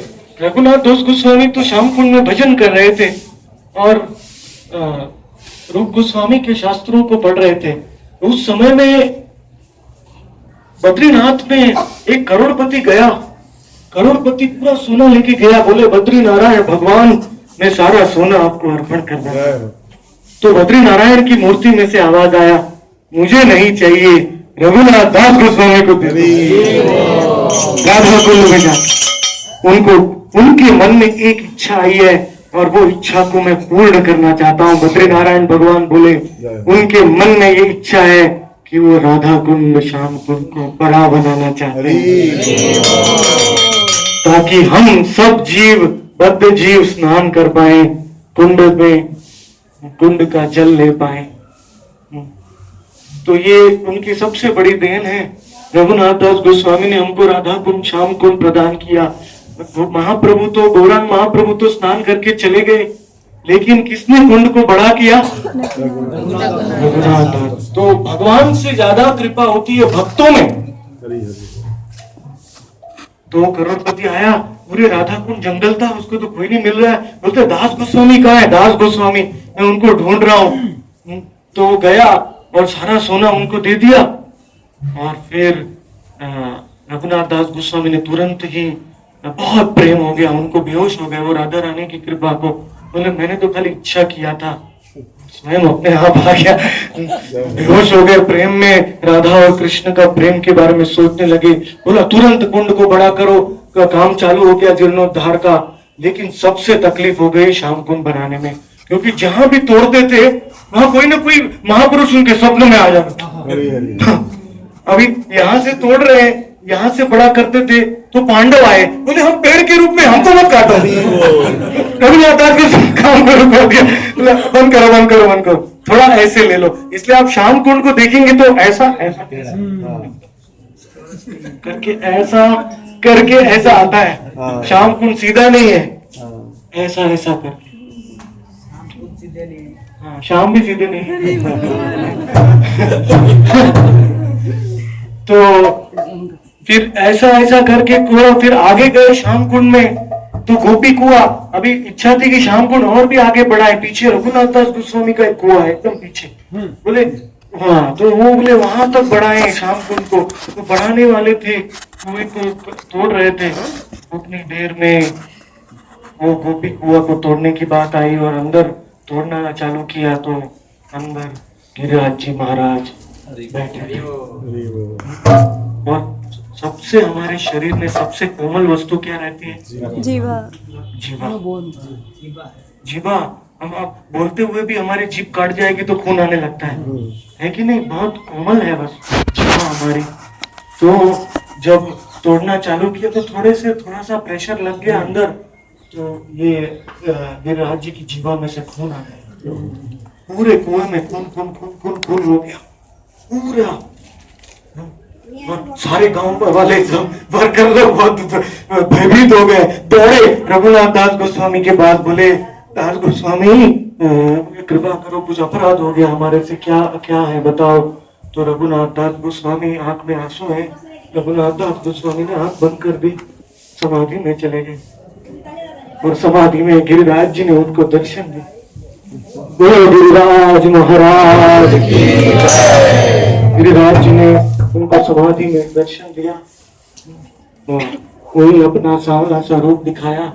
रघुनाथ दास गोस्वामी तो श्याम कुंड में भजन कर रहे थे और रूप गोस्वामी के शास्त्रों को पढ़ रहे थे। उस समय में बद्रीनाथ में एक करोड़पति गया करोड़पति पूरा सोना लेके गया, बोले बद्री नारायण भगवान मैं सारा सोना आपको अर्पण कर दूंगा। तो बद्री नारायण की मूर्ति में से आवाज आया, मुझे नहीं चाहिए, रघुनाथ दास गोस्वामी को दे राधा कुंड में जाकर उनको, उनके मन में एक इच्छा आई है और वो इच्छा को मैं पूर्ण करना चाहता हूँ। बद्री नारायण भगवान बोले उनके मन में ये इच्छा है कि वो राधा कुंड श्याम कुंड को बड़ा बनाना चाहते हैं, ताकि हम सब जीव बद्ध जीव स्नान कर पाए, कुंड में कुंड का जल ले पाए। तो ये उनकी सबसे बड़ी देन है। रघुनाथ दास गोस्वामी ने हमको राधा कुंड श्याम कुंड प्रदान किया। महाप्रभु तो गौरांग महाप्रभु तो स्नान करके चले गए, लेकिन किसने कुंड को बड़ा किया? रघुनाथ दास। तो भगवान से ज्यादा कृपा होती है भक्तों में। तो करोड़पति आया, पूरे राधा कुंड जंगल था, उसको तो कोई नहीं मिल रहा है। बोलते दास गोस्वामी कहाँ है? दास गोस्वामी, मैं उनको ढूंढ रहा हूँ। तो गया और सारा सोना उनको दे दिया। और फिर रघुनाथ दास गोस्वामी ने तुरंत ही, बहुत प्रेम हो गया, उनको बेहोश हो गए वो राधा रानी की कृपा को। बोले मैंने तो खाली इच्छा किया था, स्वयं अपने आप आ गया, बेहोश हो गए प्रेम में। राधा और कृष्ण का प्रेम के बारे में सोचने लगे। बोला तुरंत कुंड को बड़ा करो, का काम चालू हो गया जीर्णोद्धार का। लेकिन सबसे तकलीफ हो गई श्याम कुंड बनाने में, क्योंकि जहां भी तोड़ते थे वहां कोई ना कोई महापुरुष उनके स्वप्न में आ जाता। अभी यहाँ से तोड़ रहे हैं, यहाँ से बड़ा करते थे, तो पांडव आए, बोले हम पेड़ के रूप में हमको मत काटो। रघुनाथ दास के काम को रोक दिया, बंद करो बंद करो बंद करो, थोड़ा ऐसे ले लो। इसलिए आप श्याम कुंड को देखेंगे तो ऐसा ऐसा करके ऐसा आता है। श्याम कुंड सीधा नहीं है, ऐसा ऐसा करके। हाँ, शाम भी सीधे नहीं। तो फिर ऐसा ऐसा करके कुआ, फिर आगे गए श्याम कुंड में, तो गोपी कुआ। अभी इच्छा थी कि श्याम कुंड और भी आगे बढ़ाए, पीछे रघुनाथ दास गोस्वामी का एक कुआ है एकदम पीछे। बोले हाँ, तो वो बोले वहां तक बढ़ाए श्याम कुंड को। तो बढ़ाने वाले थे, कुएं को तोड़ रहे थे उतनी देर में वो गोपी कुआ को तोड़ने की बात आई और अंदर तोड़ना चालू किया। तो अंदर गिरिराज जी महाराज बैठे थे। और सबसे हमारे शरीर में सबसे कोमल वस्तु क्या रहती है? जीवा। जीवा, जीवा। हम आप बोलते हुए भी हमारी जीभ काट जाएगी तो खून आने लगता है कि नहीं? बहुत कोमल है बस जीवा हमारी। तो जब तोड़ना चालू किया तो थोड़ा सा प्रेशर लग गया अंदर, तो ये गिरिराज जी की जीवा में से खून आ गया। पूरे कुएं में खून खून खून खून खून हो गया पूरा। और सारे गांव वाले सब वर्कर लोग बहुत भयभीत हो गए, दौड़े रघुनाथ दास गोस्वामी के पास। बोले दास गोस्वामी कृपा करो, कुछ अपराध हो गया हमारे से, क्या क्या है बताओ। तो रघुनाथ दास गोस्वामी, आंख में आंसू है, रघुनाथ दास गोस्वामी ने आंख बंद कर दी, समाधि में चले गए। और समाधि में गिरिराज जी ने उनको दर्शन दिए। बोलो गिरिराज महाराज की जय। गिरिराज जी ने उनको समाधि में दर्शन दिया। कोई अपना सांवला सा रूप दिखाया,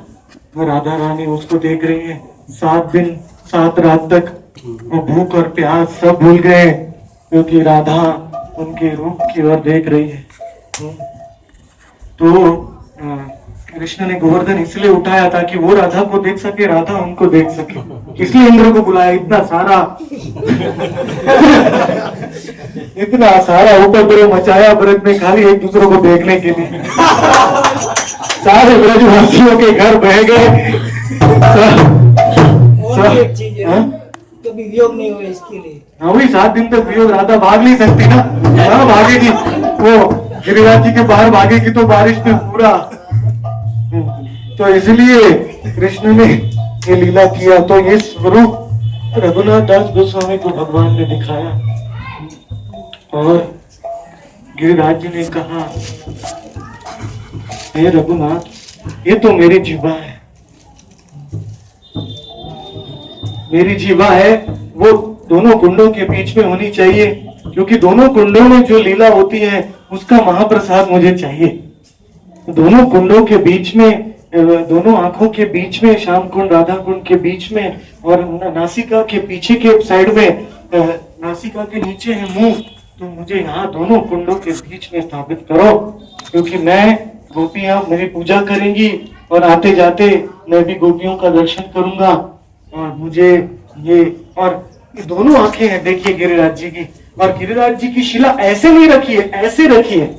राधा रानी उसको देख रही है। 7 दिन 7 रात तक वो भूख और प्यास सब भूल गए, क्योंकि राधा उनके रूप की ओर देख रही है। तो कृष्ण ने गोवर्धन इसलिए उठाया था कि वो राधा को देख सके, राधा उनको देख सके, इसलिए इंद्र को बुलाया। इतना सारा उपद्रव मचाया ब्रज में, खाली एक दूसरे को देखने के लिए। सारे ब्रजवासियों के घर बह गए। एक चीज है, कभी वियोग नहीं हुआ इसके लिए। हाँ, वही 7 दिन तक वियोग, राधा भाग नहीं सकती ना, कहाँ भागेगी वो? गिरिराज जी के बाहर भागेगी तो बारिश में पूरा। तो इसलिए कृष्ण ने ये लीला किया। तो ये स्वरूप रघुनाथ दास गोस्वामी को भगवान ने दिखाया। और गिरिराज जी ने कहा, हे रघुनाथ, ये तो मेरी जीवा है, मेरी जीवा है, वो दोनों कुंडों के बीच में होनी चाहिए, क्योंकि दोनों कुंडों में जो लीला होती है उसका महाप्रसाद मुझे चाहिए। दोनों कुंडों के बीच में, दोनों आंखों के बीच में श्याम कुंड राधा कुंड के बीच में, और नासिका के पीछे के साइड में, नासिका के नीचे है मुंह, तो मुझे यहाँ दोनों कुंडों के बीच में स्थापित करो, क्योंकि मैं, गोपियां मेरी पूजा करेंगी और आते जाते मैं भी गोपियों का दर्शन करूंगा, और मुझे ये, और ये दोनों आंखें हैं देखिए गिरिराज जी की, और गिरिराज जी की शिला ऐसे नहीं रखी है, ऐसे रखी है,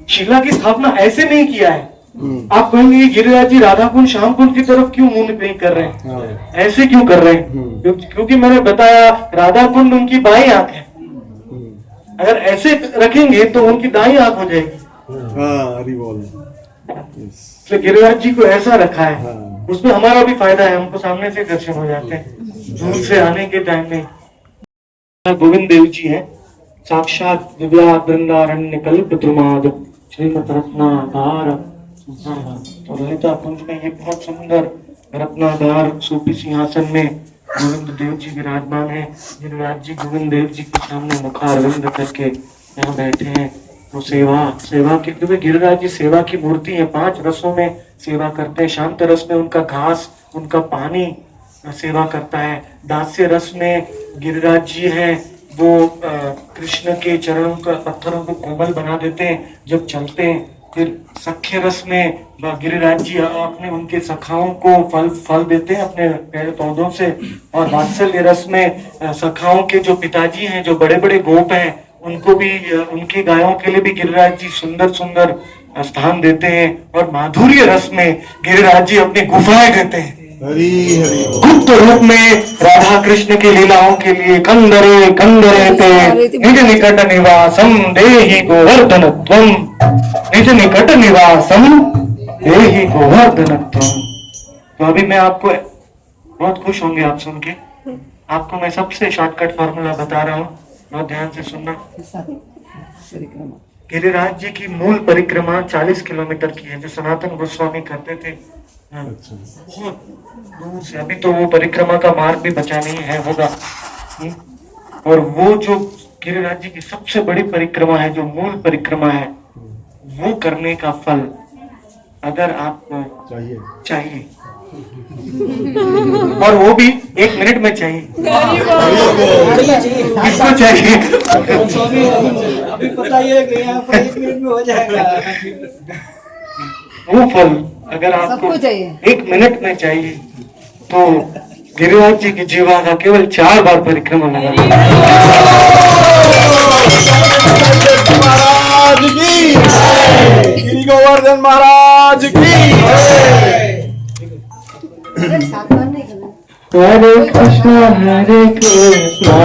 शिला की स्थापना ऐसे नहीं किया है। आप कहेंगे गिरिराज जी राधा कुंड श्याम कुंड की तरफ क्यों मुंह नहीं कर रहे हैं, ऐसे क्यों कर रहे हैं? क्योंकि मैंने बताया राधा कुंड उनकी बाई आंख है, अगर ऐसे रखेंगे तो उनकी दाई आंख हो जाएगी। तो गिरिराज जी को ऐसा रखा है, उसमें हमारा भी फायदा है, हमको सामने से दर्शन हो जाते हैं, दूर से आने के टाइम में। गोविंद देव जी हैं, साक्षात दिव्या वृंदारण्य कल्प द्रुमाद श्रीमद रत्नाधार, तो ललिता कुंज में ये बहुत सुंदर रत्नाधार सूफी सिंहासन में गोविंद देव जी विराजमान है। गिरिराज जी गोविंद देव जी के सामने मुखारविंद करके यहाँ बैठे हैं, तो सेवा के, क्योंकि गिरिराज जी सेवा की मूर्ति है, 5 रसों में सेवा करते हैं। शांत रस में उनका घास, उनका पानी सेवा करता है। दास्य रस में गिरिराज जी हैं, वो कृष्ण के चरणों का, पत्थरों को कोमल बना देते हैं जब चलते हैं। फिर सख्य रस में गिरिराज जी अपने उनके सखाओं को फल देते हैं अपने पेड़ पौधों से। और वात्सल्य रस में सखाओं के जो पिताजी हैं, जो बड़े बड़े गोप हैं, उनको भी, उनकी गायों के लिए भी गिरिराज जी सुंदर सुंदर स्थान देते हैं। और माधुर्य रस में गिरिराज जी अपनी गुफाएं देते हैं, गुप्त रूप में राधा कृष्ण की लीलाओं के लिए। कंदरे कंदरे ते निज निकट निवासम देहि गोवर्धनत्वम, निज निकट निवासम देहि गोवर्धनत्वम। तो अभी मैं आपको, बहुत खुश होंगे आप सुन के, आपको मैं सबसे शॉर्टकट फॉर्मूला बता रहा हूँ, बहुत ध्यान से सुनना। गिरिराज जी की मूल परिक्रमा 40 किलोमीटर की है, जो सनातन गोस्वामी करते थे बहुत दूर से। अभी तो वो परिक्रमा का मार्ग भी बचा नहीं है, होगा। और वो जो गिरिराज जी की सबसे बड़ी परिक्रमा है, जो मूल परिक्रमा है, वो करने का फल अगर आपको चाहिए और वो भी 1 मिनट में चाहिए, किसको चाहिए? अभी पता ही है कि यहाँ पर 1 मिनट में हो जाएगा। वो फल अगर आपको 1 मिनट में चाहिए, तो गिरिराज जी की जीवा का केवल 4 बार परिक्रमा लगाना। महाराज की, गिरि गोवर्धन महाराज की। हरे कृष्णा हरे कृष्णा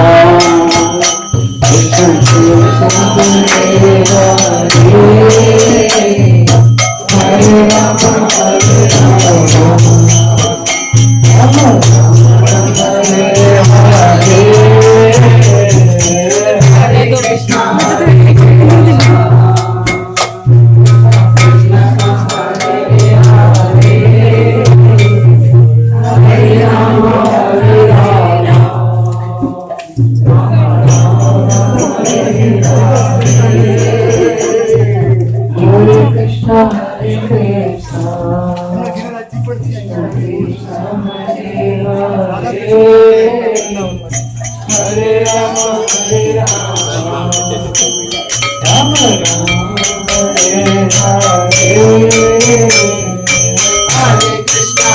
कृष्ण कृष्ण हरे राम हरे राम राम हरे कृष्णा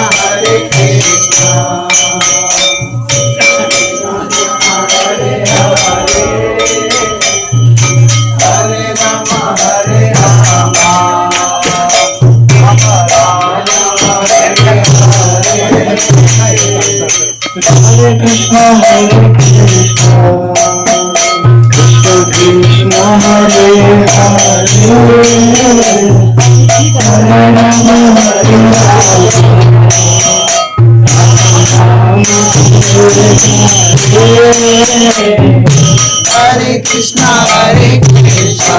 हरे कृष्णा हरे कृष्णा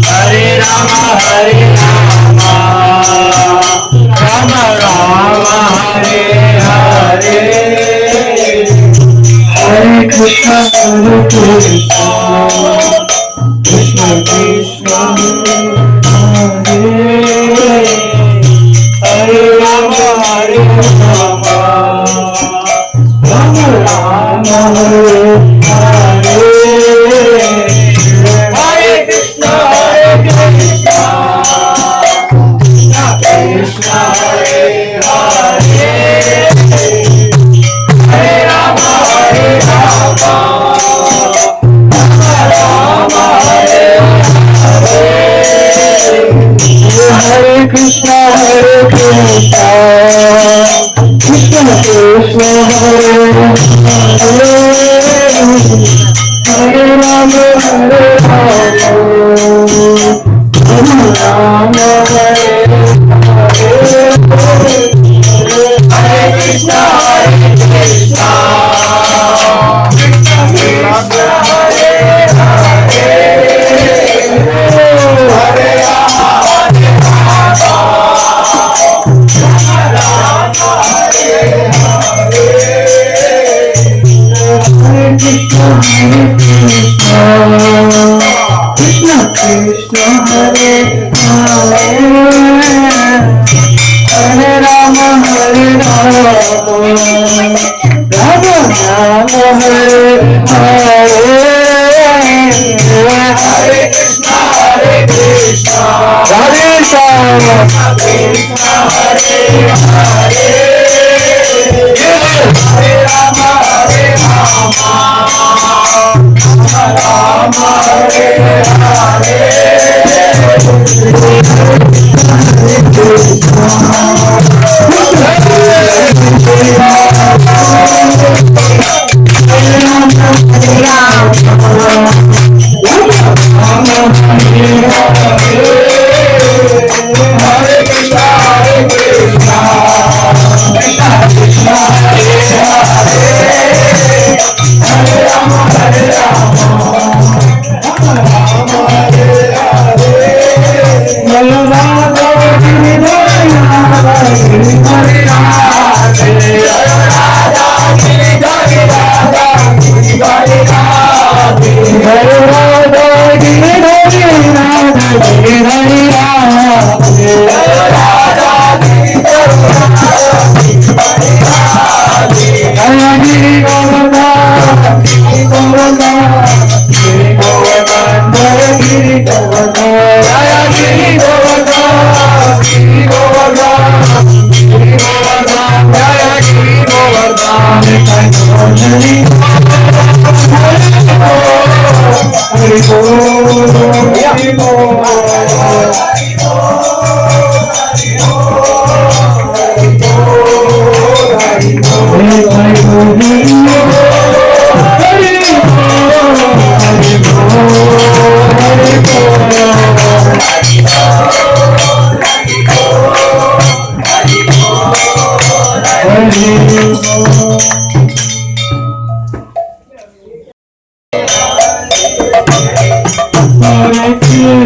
हरे राम हरे राम राम राम हरे हरे हरे कृष्ण कृष्ण हरे हरे राम हरे राम राम राम हरे हरे हरे कृष्ण कृष्ण हरे हरे हरे राम हरे राम राम हरे हरे हरे कृष्ण कृष्ण कृष्ण हरे हरे हरे राम हरे राम राम हरे हरे हरे कृष्ण कृष्ण कृष्ण हरे हरे हरे राम हरे राम राम हरे हरे हरे कृष्ण कृष्ण कृष्ण हरे हरे हरे राम हरे राम राम राम हरे हरे हरे कृष्ण हरे राम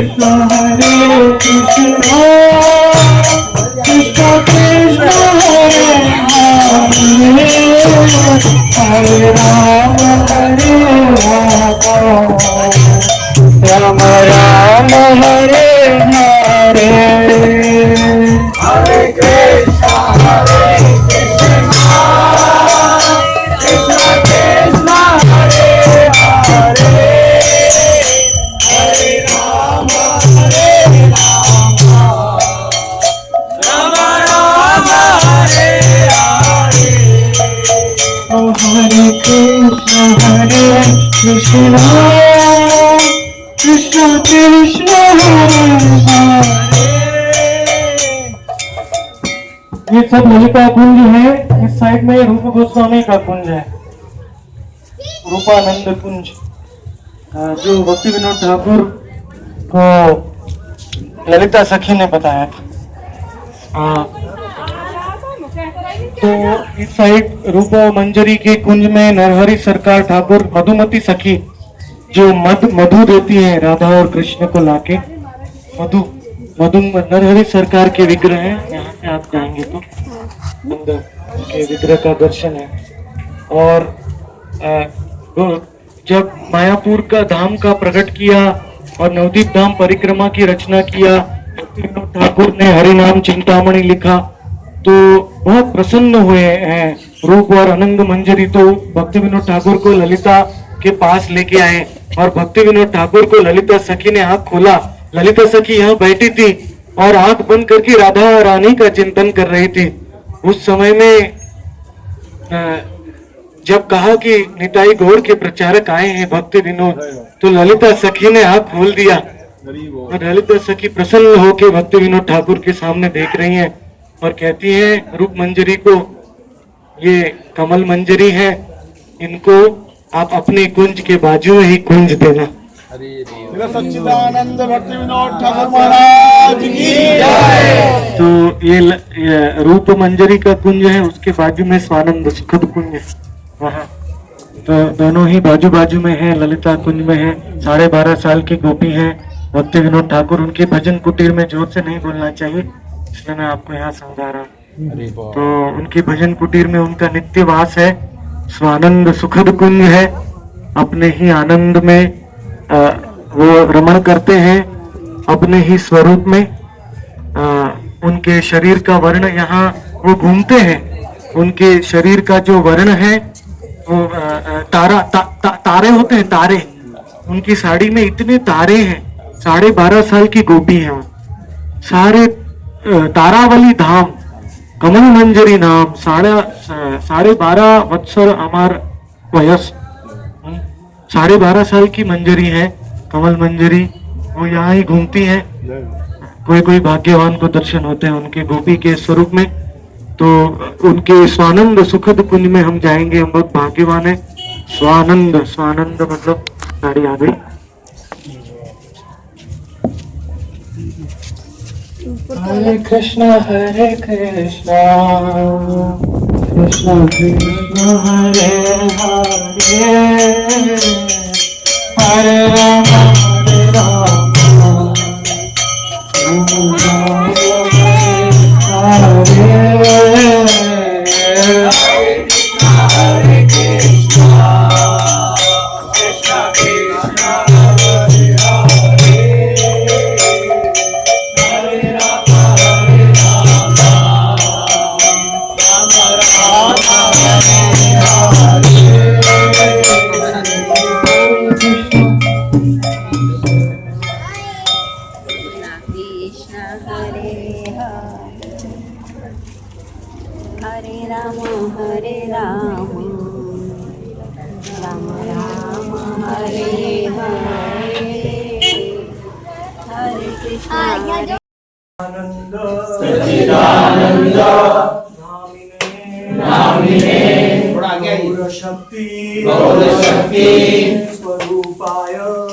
कृष्ण हरे हरे हरे राम हरे राम राम हरे हरे हरे कृष्ण कृष्ण हरे हरे हरे राम हरे राम राम हरे हरे हरे ये सब ललिता कुंज है। इस साइड में रूप गोस्वामी का कुंज है, रूपानंद कुंज, जो भक्ति विनोद ठाकुर को ललिता सखी ने बताया था। तो इस साइड रूप मंजरी के कुंज में नरहरि सरकार ठाकुर मधुमती सखी जो मधु देती है राधा और कृष्ण को लाके, मधु नरहरि सरकार के विग्रह है। यहाँ से आप जाएंगे तो अंदर के विग्रह का दर्शन है। और जब मायापुर का धाम का प्रकट किया और नवदीप धाम परिक्रमा की रचना किया, भक्ति विनोद ठाकुर ने हरि नाम चिंतामणि लिखा, तो बहुत प्रसन्न हुए हैं। रूप और आनंद मंजरी तो भक्ति विनोद ठाकुर को ललिता के पास लेके आए और भक्ति विनोद ठाकुर को ललिता सखी ने आंख खोला। ललिता सखी यहाँ बैठी थी और आंख बंद करके राधा रानी का चिंतन कर रही थी। उस समय में जब कहा कि निताई गौड़ के प्रचारक आए हैं भक्ति विनोद, तो ललिता सखी ने आंख खोल दिया और ललिता सखी प्रसन्न होकर भक्ति विनोद ठाकुर के सामने देख रही हैं और कहती हैं रूप मंजरी को, ये कमल मंजरी है, इनको आप अपने कुंज के बाजू में ही कुंज देना। सच्चिदानंद भक्ति विनोद ठाकुर महाराज की जय। तो ये रूप मंजरी का कुंज है, उसके बाजू में स्वानंद सुखद कुंज है वहाँ, तो दोनों ही बाजू बाजू में है। ललिता कुंज में है, 12.5 साल की गोपी है भक्ति विनोद ठाकुर। उनके भजन कुटीर में जोर से नहीं बोलना चाहिए, इसलिए मैं आपको यहाँ समझा रहा हूँ। तो उनकी भजन कुटीर में उनका नित्य वास है, स्वानंद सुखद कुंज है। अपने ही आनंद में वो रमण करते हैं, अपने ही स्वरूप में। उनके शरीर का वर्ण, यहाँ वो घूमते हैं, उनके शरीर का जो वर्ण है वो तारे होते हैं, तारे। उनकी साड़ी में इतने तारे हैं, 12.5 साल की गोपी है वो। सारे तारावली धाम कमल मंजरी नाम 12.5 वत्सर अमार वयस, 12.5 साल की मंजरी है कमल मंजरी। वो यहाँ ही घूमती है। कोई कोई भाग्यवान को दर्शन होते हैं उनके गोपी के स्वरूप में। तो उनके स्वानंद सुखद कुंज में हम जाएंगे, हम बहुत भाग्यवान है। स्वानंद, स्वानंद मतलब साड़ी आ गई। हरे कृष्णा कृष्णा कृष्णा हरे हरे, हरे राम हरे राम,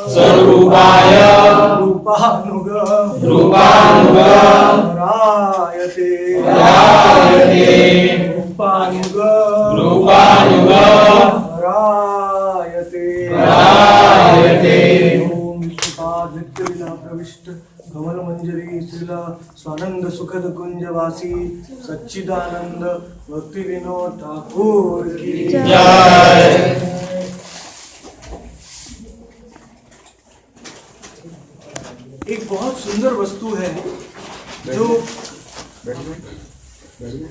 स्वरूपाय रूपानुग रायते रूपानुग रायते। ओम नित्य विना प्रविष्ट कमल मंजरी श्रीला स्वानंद सुखद कुंजवासी सच्चिदानंद भक्ति विनोद ठाकुर की जय। एक बहुत सुंदर वस्तु है जो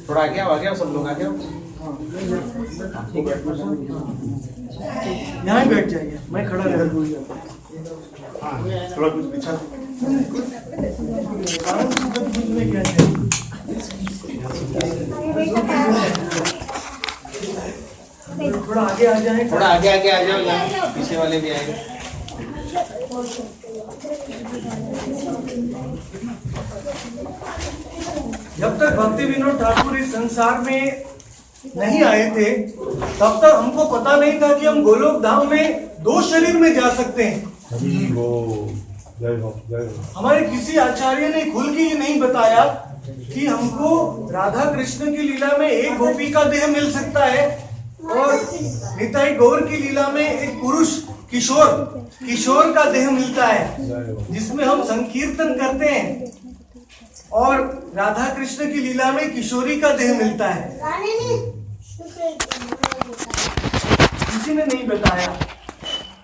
थोड़ा आगे आओ, आगे आओ, सब लोग आगे आओ। यहाँ ही बैठ जाइए, मैं खड़ा रह दूंगा। थोड़ा कुछ पीछा थोड़ा आगे आ जाए, थोड़ा आगे आगे आ जाओ, यहाँ पीछे वाले भी आएंगे। जब तक भक्ति विनोद ठाकुर इस संसार में नहीं आए थे तब तक हमको पता नहीं था कि हम गोलोक धाम में 2 शरीर में जा सकते हैं। हमारे किसी आचार्य ने खुल के ये नहीं बताया कि हमको राधा कृष्ण की लीला में एक गोपी का देह मिल सकता है और निताई गौर की लीला में एक पुरुष किशोर का देह मिलता है जिसमें हम संकीर्तन करते हैं, और राधा कृष्ण की लीला में किशोरी का देह मिलता है। किसी ने नहीं बताया।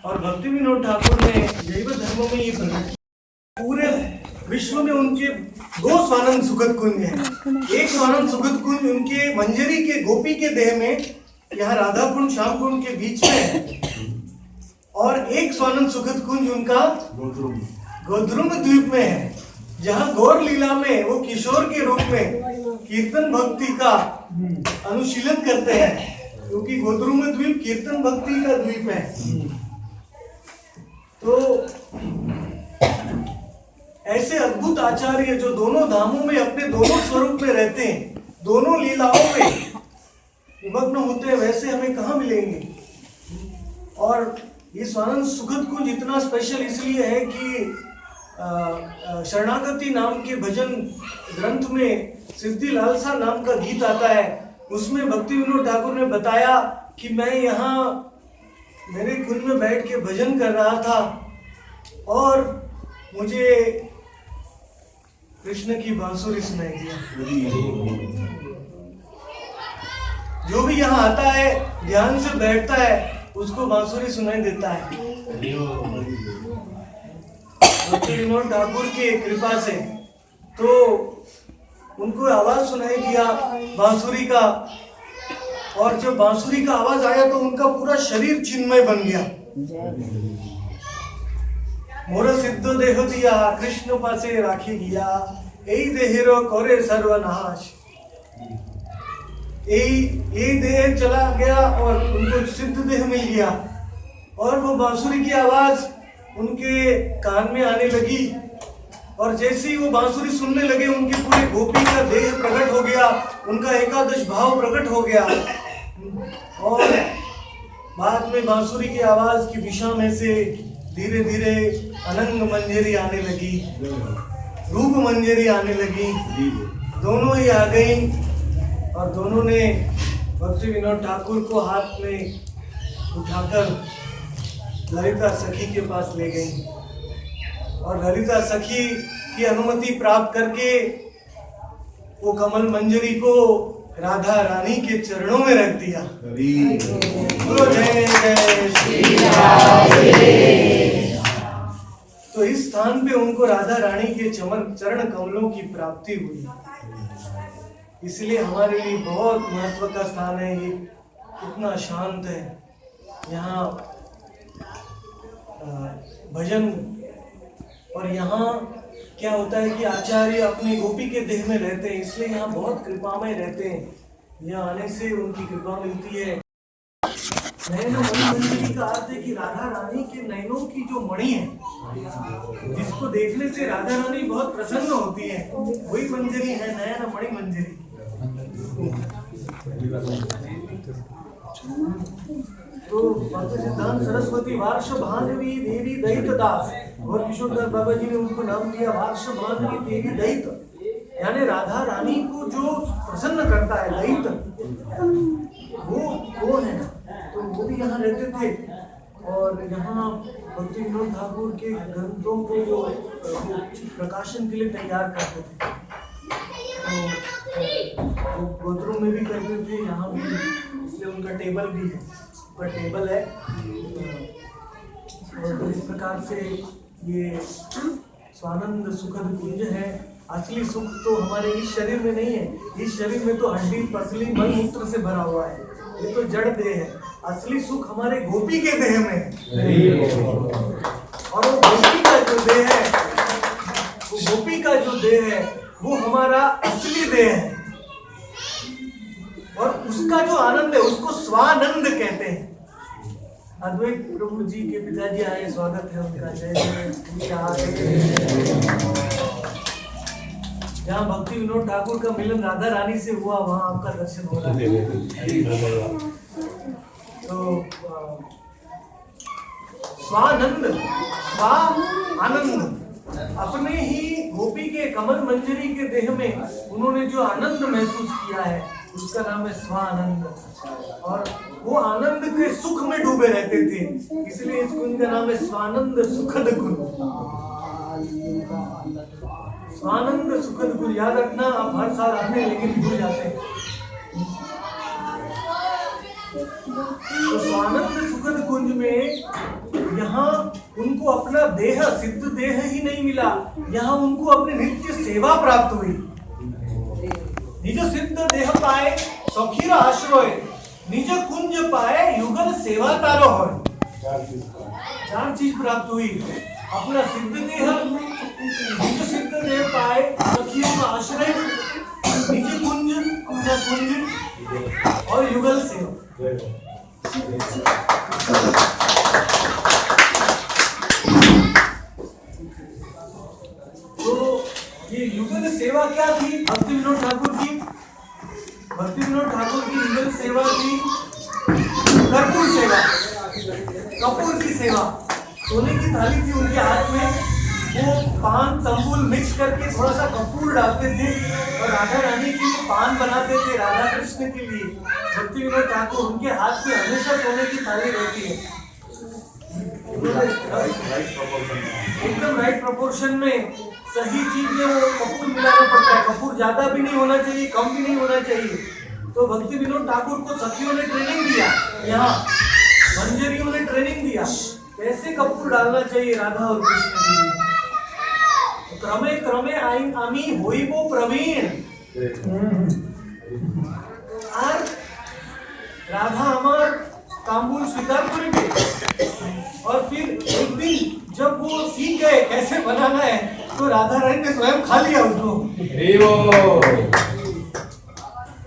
और भक्ति विनोद ठाकुर ने जैव धर्मों में ये प्रकट, पूरे विश्व में उनके 2 स्वानंद सुखद कुंज हैं। एक स्वानंद सुखद कुंज उनके मंजरी के गोपी के देह में, यहाँ राधा कुंड श्याम कुंड के बीच में है, और एक स्वानंद सुखद कुंज उनका गोद्रुम द्वीप में है, जहाँ गौर लीला में वो किशोर के रूप में कीर्तन भक्ति का अनुशीलन करते हैं, क्योंकि गोद्रुम द्वीप कीर्तन भक्ति का द्वीप है। तो ऐसे अद्भुत आचार्य जो दोनों धामों में अपने दोनों स्वरूप में रहते हैं, दोनों लीलाओं में निमग्न होते हैं, वैसे हमें कहाँ मिलेंगे। और ये स्वानंद सुखद कुंज इतना स्पेशल इसलिए है कि शरणागति नाम के भजन ग्रंथ में सिद्धि लालसा नाम का गीत आता है। उसमें भक्ति विनोद ठाकुर ने बताया कि मैं यहाँ मेरे कुंज में बैठ के भजन कर रहा था और मुझे कृष्ण की बांसुरी सुनाई दिया। जो भी यहाँ आता है ध्यान से बैठता है उसको बांसुरी सुनाई देता है। भक्ति विनोद ठाकुर की कृपा से तो उनको आवाज सुनाई दिया बांसुरी का, और जब बांसुरी का आवाज आया तो उनका पूरा शरीर चिन्मय बन गया। मोर सिद्ध देह दिया कृष्ण पासे राखी गया, यही देहरो करे सर्वनाश। यही देह चला गया और उनको सिद्ध देह मिल गया, और वो बांसुरी की आवाज उनके कान में आने लगी, और जैसे ही वो बांसुरी सुनने लगे उनके पूरे गोपी का देह प्रकट हो गया, उनका एकादश भाव प्रकट हो गया। और बाद में बांसुरी की आवाज की दिशा में से धीरे धीरे अनंग मंजरी आने लगी, रूप मंजरी आने लगी, दोनों ही आ गई, और दोनों ने भक्ति विनोद ठाकुर को हाथ में उठाकर ललिता सखी के पास ले गई, और ललिता सखी की अनुमति प्राप्त करके वो कमल मंजरी को राधा रानी के चरणों में रख दिया। बोलो जय जय श्री राधे। तो इस स्थान पे उनको राधा रानी के चरण कमलों की प्राप्ति हुई, इसलिए हमारे लिए बहुत महत्व का स्थान है। ये कितना शांत है, यहाँ भजन, और यहाँ क्या होता है कि आचार्य अपनी गोपी के देह में रहते हैं, इसलिए यहाँ बहुत कृपामय रहते हैं। यहाँ आने से उनकी कृपा मिलती है। नैन मणि का अर्थ है कि राधा रानी के नैनों की जो मणि है, जिसको देखने से राधा रानी बहुत प्रसन्न होती है, वही मंजरी है नयन मणि मंजरी। तो सिद्धांत सरस्वती वार्ष भानवी देवी दैत दास, और किशोरदास बाबा जी ने उनको नाम दिया वार्ष भानवी देवी दैत, यानी राधा रानी को जो प्रसन्न करता है दैत, वो कौन है। तो वो भी यहाँ रहते थे, और यहाँ भक्ति विनोद ठाकुर के ग्रंथों को वो प्रकाशन के लिए तैयार करते थे। तो गोत्रों में भी करते थे, यहाँ भी, इसलिए उनका टेबल भी है, पर टेबल है। तो इस प्रकार से ये स्वानंद सुखद कुंज है। असली सुख तो हमारे इस शरीर में नहीं है, इस शरीर में तो हड्डी पसली मल मूत्र से भरा हुआ है, ये तो जड़ देह है। असली सुख हमारे गोपी के देह में है, और वो गोपी का जो देह है, वो गोपी का जो देह है वो हमारा असली देह है, और उसका जो आनंद है उसको स्वानंद कहते हैं। अद्वैत प्रभु जी के पिताजी आए, स्वागत है उनका। जय जहाँ भक्ति विनोद ठाकुर का मिलन राधा रानी से हुआ, वहाँ आपका दर्शन हो रहा है। तो स्वानंद, स्वा आनंद, अपने ही गोपी के कमल मंजरी के देह में उन्होंने जो आनंद महसूस किया है उसका नाम है स्वानंद, और वो आनंद के सुख में डूबे रहते थे, इसलिए इस कुंज का नाम है स्वानंद सुखद कुंज। स्वानंद सुखद कुंज याद रखना, आप हर साल आते हैं लेकिन भूल जाते हैं। तो स्वानंद सुखद कुंज में यहाँ उनको अपना देह, सिद्ध देह ही नहीं मिला, यहाँ उनको अपनी नित्य सेवा प्राप्त हुई। निज सिद्ध देह पाए सखीर आश्रय, निज कुंज पाए युगल सेवा तारो होय। चार चीज प्राप्त हुई, अपना सिद्ध देह, निज सिद्ध देह पाए सखियों का आश्रय, निज कुंज, अपना कुंज और युगल सेवा। तो ये युगल सेवा क्या थी भक्ति विनोद ठाकुर की? भक्ति विनोद ठाकुर की युगल सेवा थी कर्पूर सेवा, कपूर की सेवा। सोने की थाली थी उनके हाथ में, वो पान तंबूल मिक्स करके थोड़ा सा कपूर डालते थे और राधा रानी के लिए पान बनाते थे, राधा कृष्ण के लिए। भक्ति विनोद ठाकुर, उनके हाथ में हमेशा सोने की थाली रहती है, एकदम राइट प्रोपोर्शन में, सही चीज में वो कपूर मिलाना पड़ता है। कपूर ज्यादा भी नहीं होना चाहिए, कम भी नहीं होना चाहिए। तो भक्ति विनोद ठाकुर को सखियों ने ट्रेनिंग दिया, यहाँ मंजरियों ने ट्रेनिंग दिया कैसे कपूर डालना चाहिए राधा और कृष्ण के लिए। क्रमे क्रमे आमी होइबो प्रवीण। और राधा हमार तांबूल स्वीकार करेंगे, और फिर एक दिन जब वो सीख गए कैसे बनाना है, तो राधा रानी ने स्वयं खा लिया उसको।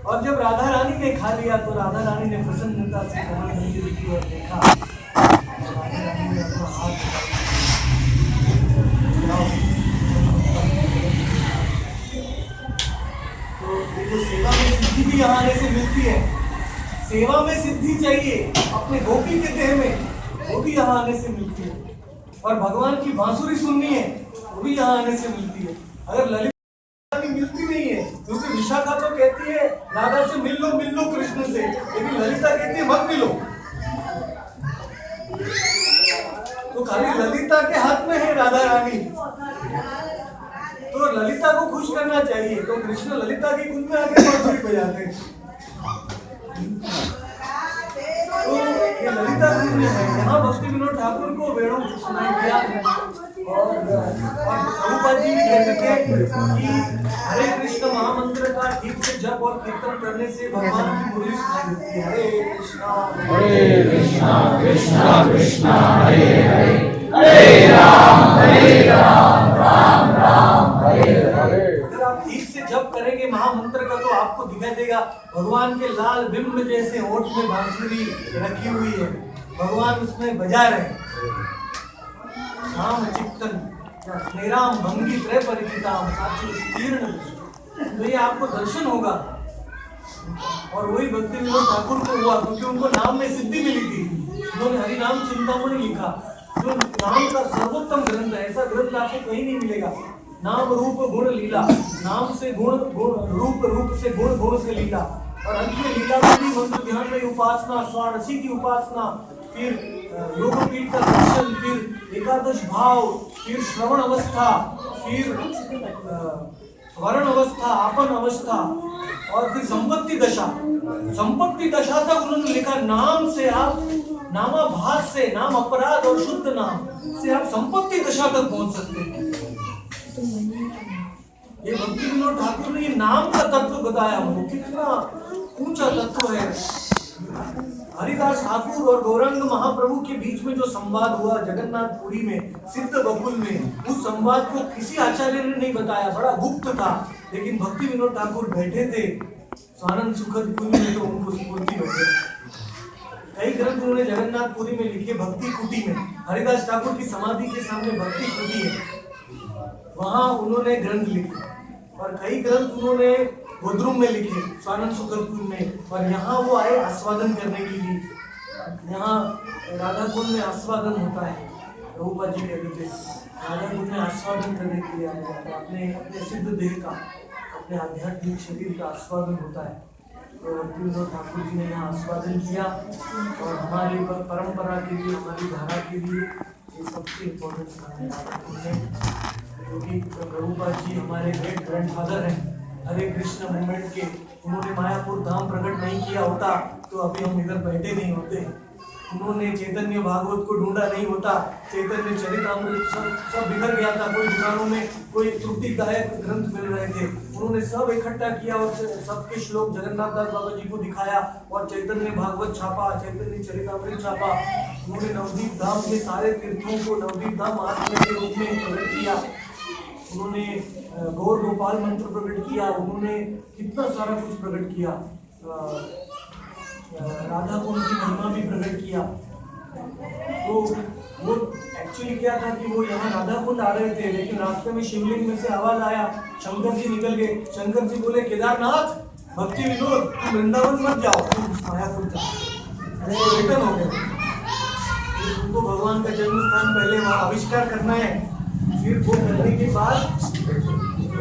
और जब राधा रानी ने खा लिया तो राधा रानी ने प्रसन्नता से कमल मंदिर की ओर देखा, राधा रानी ने अपना हाथ तो सेवा में सिद्धि भी यहाँ आने से मिलती है। सेवा में सिद्धि चाहिए अपने गोपी के देह में, वो भी यहाँ आने से मिलती है। और भगवान की बांसुरी सुननी है, वो भी यहाँ आने से मिलती है। अगर ललिता मिलती नहीं है, क्योंकि विशाखा तो कहती है राधा से मिल लो कृष्ण से, लेकिन ललिता कहती है मत मिलो। तो खाली ललिता के हाथ में है राधा रानी, तो ललिता को खुश करना चाहिए। तो कृष्ण ललिता की कुंज में आके बांसुरी बजाते हैं। तो ये ललिता कुंज में है, यहाँ भक्ति विनोद ठाकुर को वेणु सुनाई दिया। और प्रभुपाद जी भी कहते थे कि हरे कृष्ण महामंत्र का ठीक से जप और कीर्तन करने से भगवान की मुरली सुनाई देती है। हरे कृष्णा कृष्णा कृष्णा हरे हरे, हरे राम राम राम हरे हरे। अगर आप ठीक से जप करेंगे महामंत्र का तो आपको दिखाई देगा भगवान के लाल बिंब जैसे होठ में बांसुरी रखी हुई है, भगवान उसमें बजा रहे हैं। नाम चित्तन स्नेराम भंगी त्रय परिचिताम साक्षी तीर्ण, तो ये आपको दर्शन होगा। और वही भक्ति विनोद ठाकुर को हुआ, क्योंकि उनको नाम में सिद्धि मिली थी। उन्होंने हरि नाम चिंतामणि लिखा, जो नाम का सर्वोत्तम ग्रंथ है। ऐसा ग्रंथ आपको कहीं नहीं मिलेगा। नाम रूप गुण लीला, नाम से गुण, रूप से गुण, गुण से लीला। और अंत में लीला में भी मंत्र ध्यान में उपासना, स्वारसी की उपासना, फिर योगपीठ का दर्शन, फिर एकादश भाव, फिर श्रवण अवस्था, फिर वर्ण अवस्था, आपन अवस्था, और फिर संपत्ति दशा। संपत्ति दशा तक उन्होंने लिखा। नाम से आप, नामाभास से, नाम अपराध और शुद्ध नाम से आप संपत्ति दशा तक पहुंच सकते हैं। ये भक्ति विनोद ठाकुर ने ये नाम का तत्व बताया, वो कितना ऊंचा तत्व है। हरिदास ठाकुर और गौरंग महाप्रभु के बीच में जो संवाद हुआ जगन्नाथपुरी में, सिद्ध बकुल में, उस संवाद को किसी आचार्य ने नहीं बताया, बड़ा गुप्त था। लेकिन भक्ति विनोद ठाकुर बैठे थे स्वानंद सुखद कुंज में, तो उनको स्फूर्ति हो गई। कई ग्रंथ उन्होंने जगन्नाथपुरी में लिखे, भक्ति कुटी में। हरिदास ठाकुर की समाधि के सामने भक्ति कुटी है, वहां उन्होंने ग्रंथ लिखे। और कई ग्रंथ उन्होंने गोद्रुम में लिखे, स्वानंद सुखद कुंज में। और यहाँ वो आए आस्वादन करने के लिए। यहाँ राधा कुंज में आस्वादन होता है, प्रभुपाद जी कहते थे राधा कुंज में आस्वादन करने के लिए आए, अपने अपने सिद्ध देह का, अपने आध्यात्मिक शरीर का आस्वादन होता है। तो भक्ति विनोद ठाकुर जी ने यहाँ आस्वादन किया। और हमारी परंपरा के लिए, हमारी धारा के लिए ये सबसे इम्पोर्टेंट स्थान है, क्योंकि प्रभुपाद जी हमारे ग्रेट ग्रैंडफादर हैं हरे कृष्ण मूवमेंट के। उन्होंने मायापुर धाम प्रकट नहीं किया होता तो तो अभी हम इधर बैठे नहीं होते। उन्होंने चैतन्य भागवत को ढूंढा नहीं होता, चैतन्य चरितामृत सब बिखर गया था, कोई दुकानों में कोई त्रुटिदायक ग्रंथ मिल रहे थे, उन्होंने सब इकट्ठा किया और सबके श्लोक जगन्नाथ दास बाबा जी को दिखाया और चैतन्य भागवत छापा, चैतन्य चरितामृत छापा। उन्होंने नवदीप धाम के सारे तीर्थों को नवदीप धाम आत्मा के रूप में प्रकट किया, उन्होंने गौर गोपाल मंत्र प्रकट किया, उन्होंने कितना सारा कुछ प्रकट किया, राधा कुंड की महिमा भी प्रकट किया। तो वो एक्चुअली क्या था कि वो यहाँ राधा कुंड आ रहे थे, लेकिन रास्ते में शिवलिंग में से आवाज आया, शंकर जी निकल गए। शंकर जी बोले केदारनाथ भक्ति विनोद तुम वृंदावन मत जाओ, तुम मायापुर जाओ। अरे वो रिटर्न हो गए, तुमको भगवान का जन्म स्थान पहले वहाँ आविष्कार करना है, फिर वो करने के बाद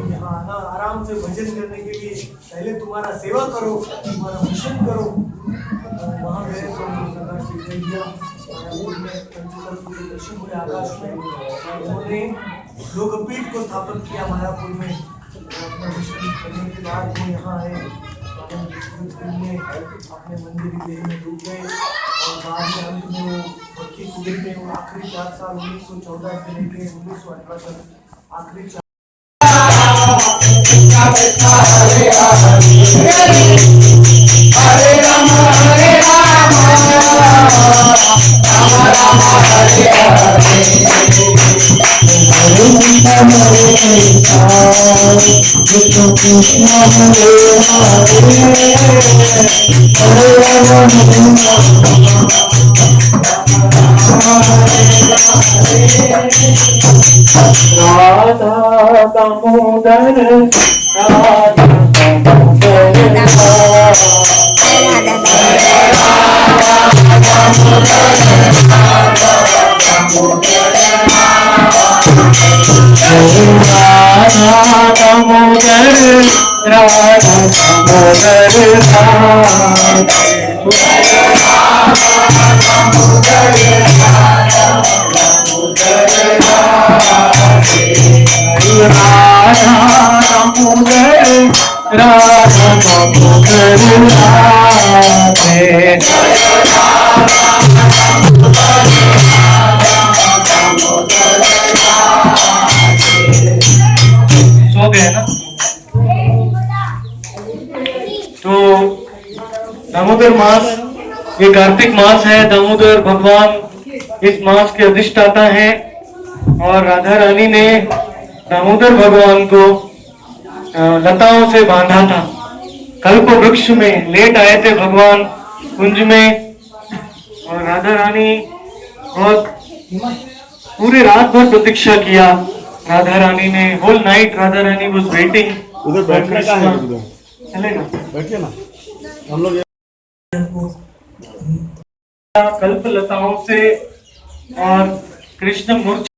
यहाँ आना, आराम से भजन करने के लिए पहले तुम्हारा सेवा करो, तुम्हारा मिशन करो। वहाँ गए तो सरदार श्री दर्शन हुए आकाश में, उन्होंने योगपीठ को स्थापित किया मायापुर में। अपना मिशन करने के बाद वो यहाँ आए, अपने मंदिर की देह में डूब गए और बाद में अंत में वो भक्ति कुटीर में वो आखिरी 4 साल 1914 से लेकर 1918 तक आखिरी 4 राधा दामोदर राधा सो गए ना। तो दामोदर मास, ये कार्तिक मास है, दामोदर भगवान इस मास के अधिष्ठाता हैं और राधा रानी ने दामोदर भगवान को लताओं से बांधा था। कल्प वृक्ष में लेट आए थे भगवान कुंज में और राधा रानी बहुत पूरे रात भर प्रतीक्षा किया। राधा रानी ने whole night Radha Rani was waiting. उधर बैठने का है, चलेगा बैठिए ना हम लोग। कल्प लताओं से और कृष्ण मूर्ति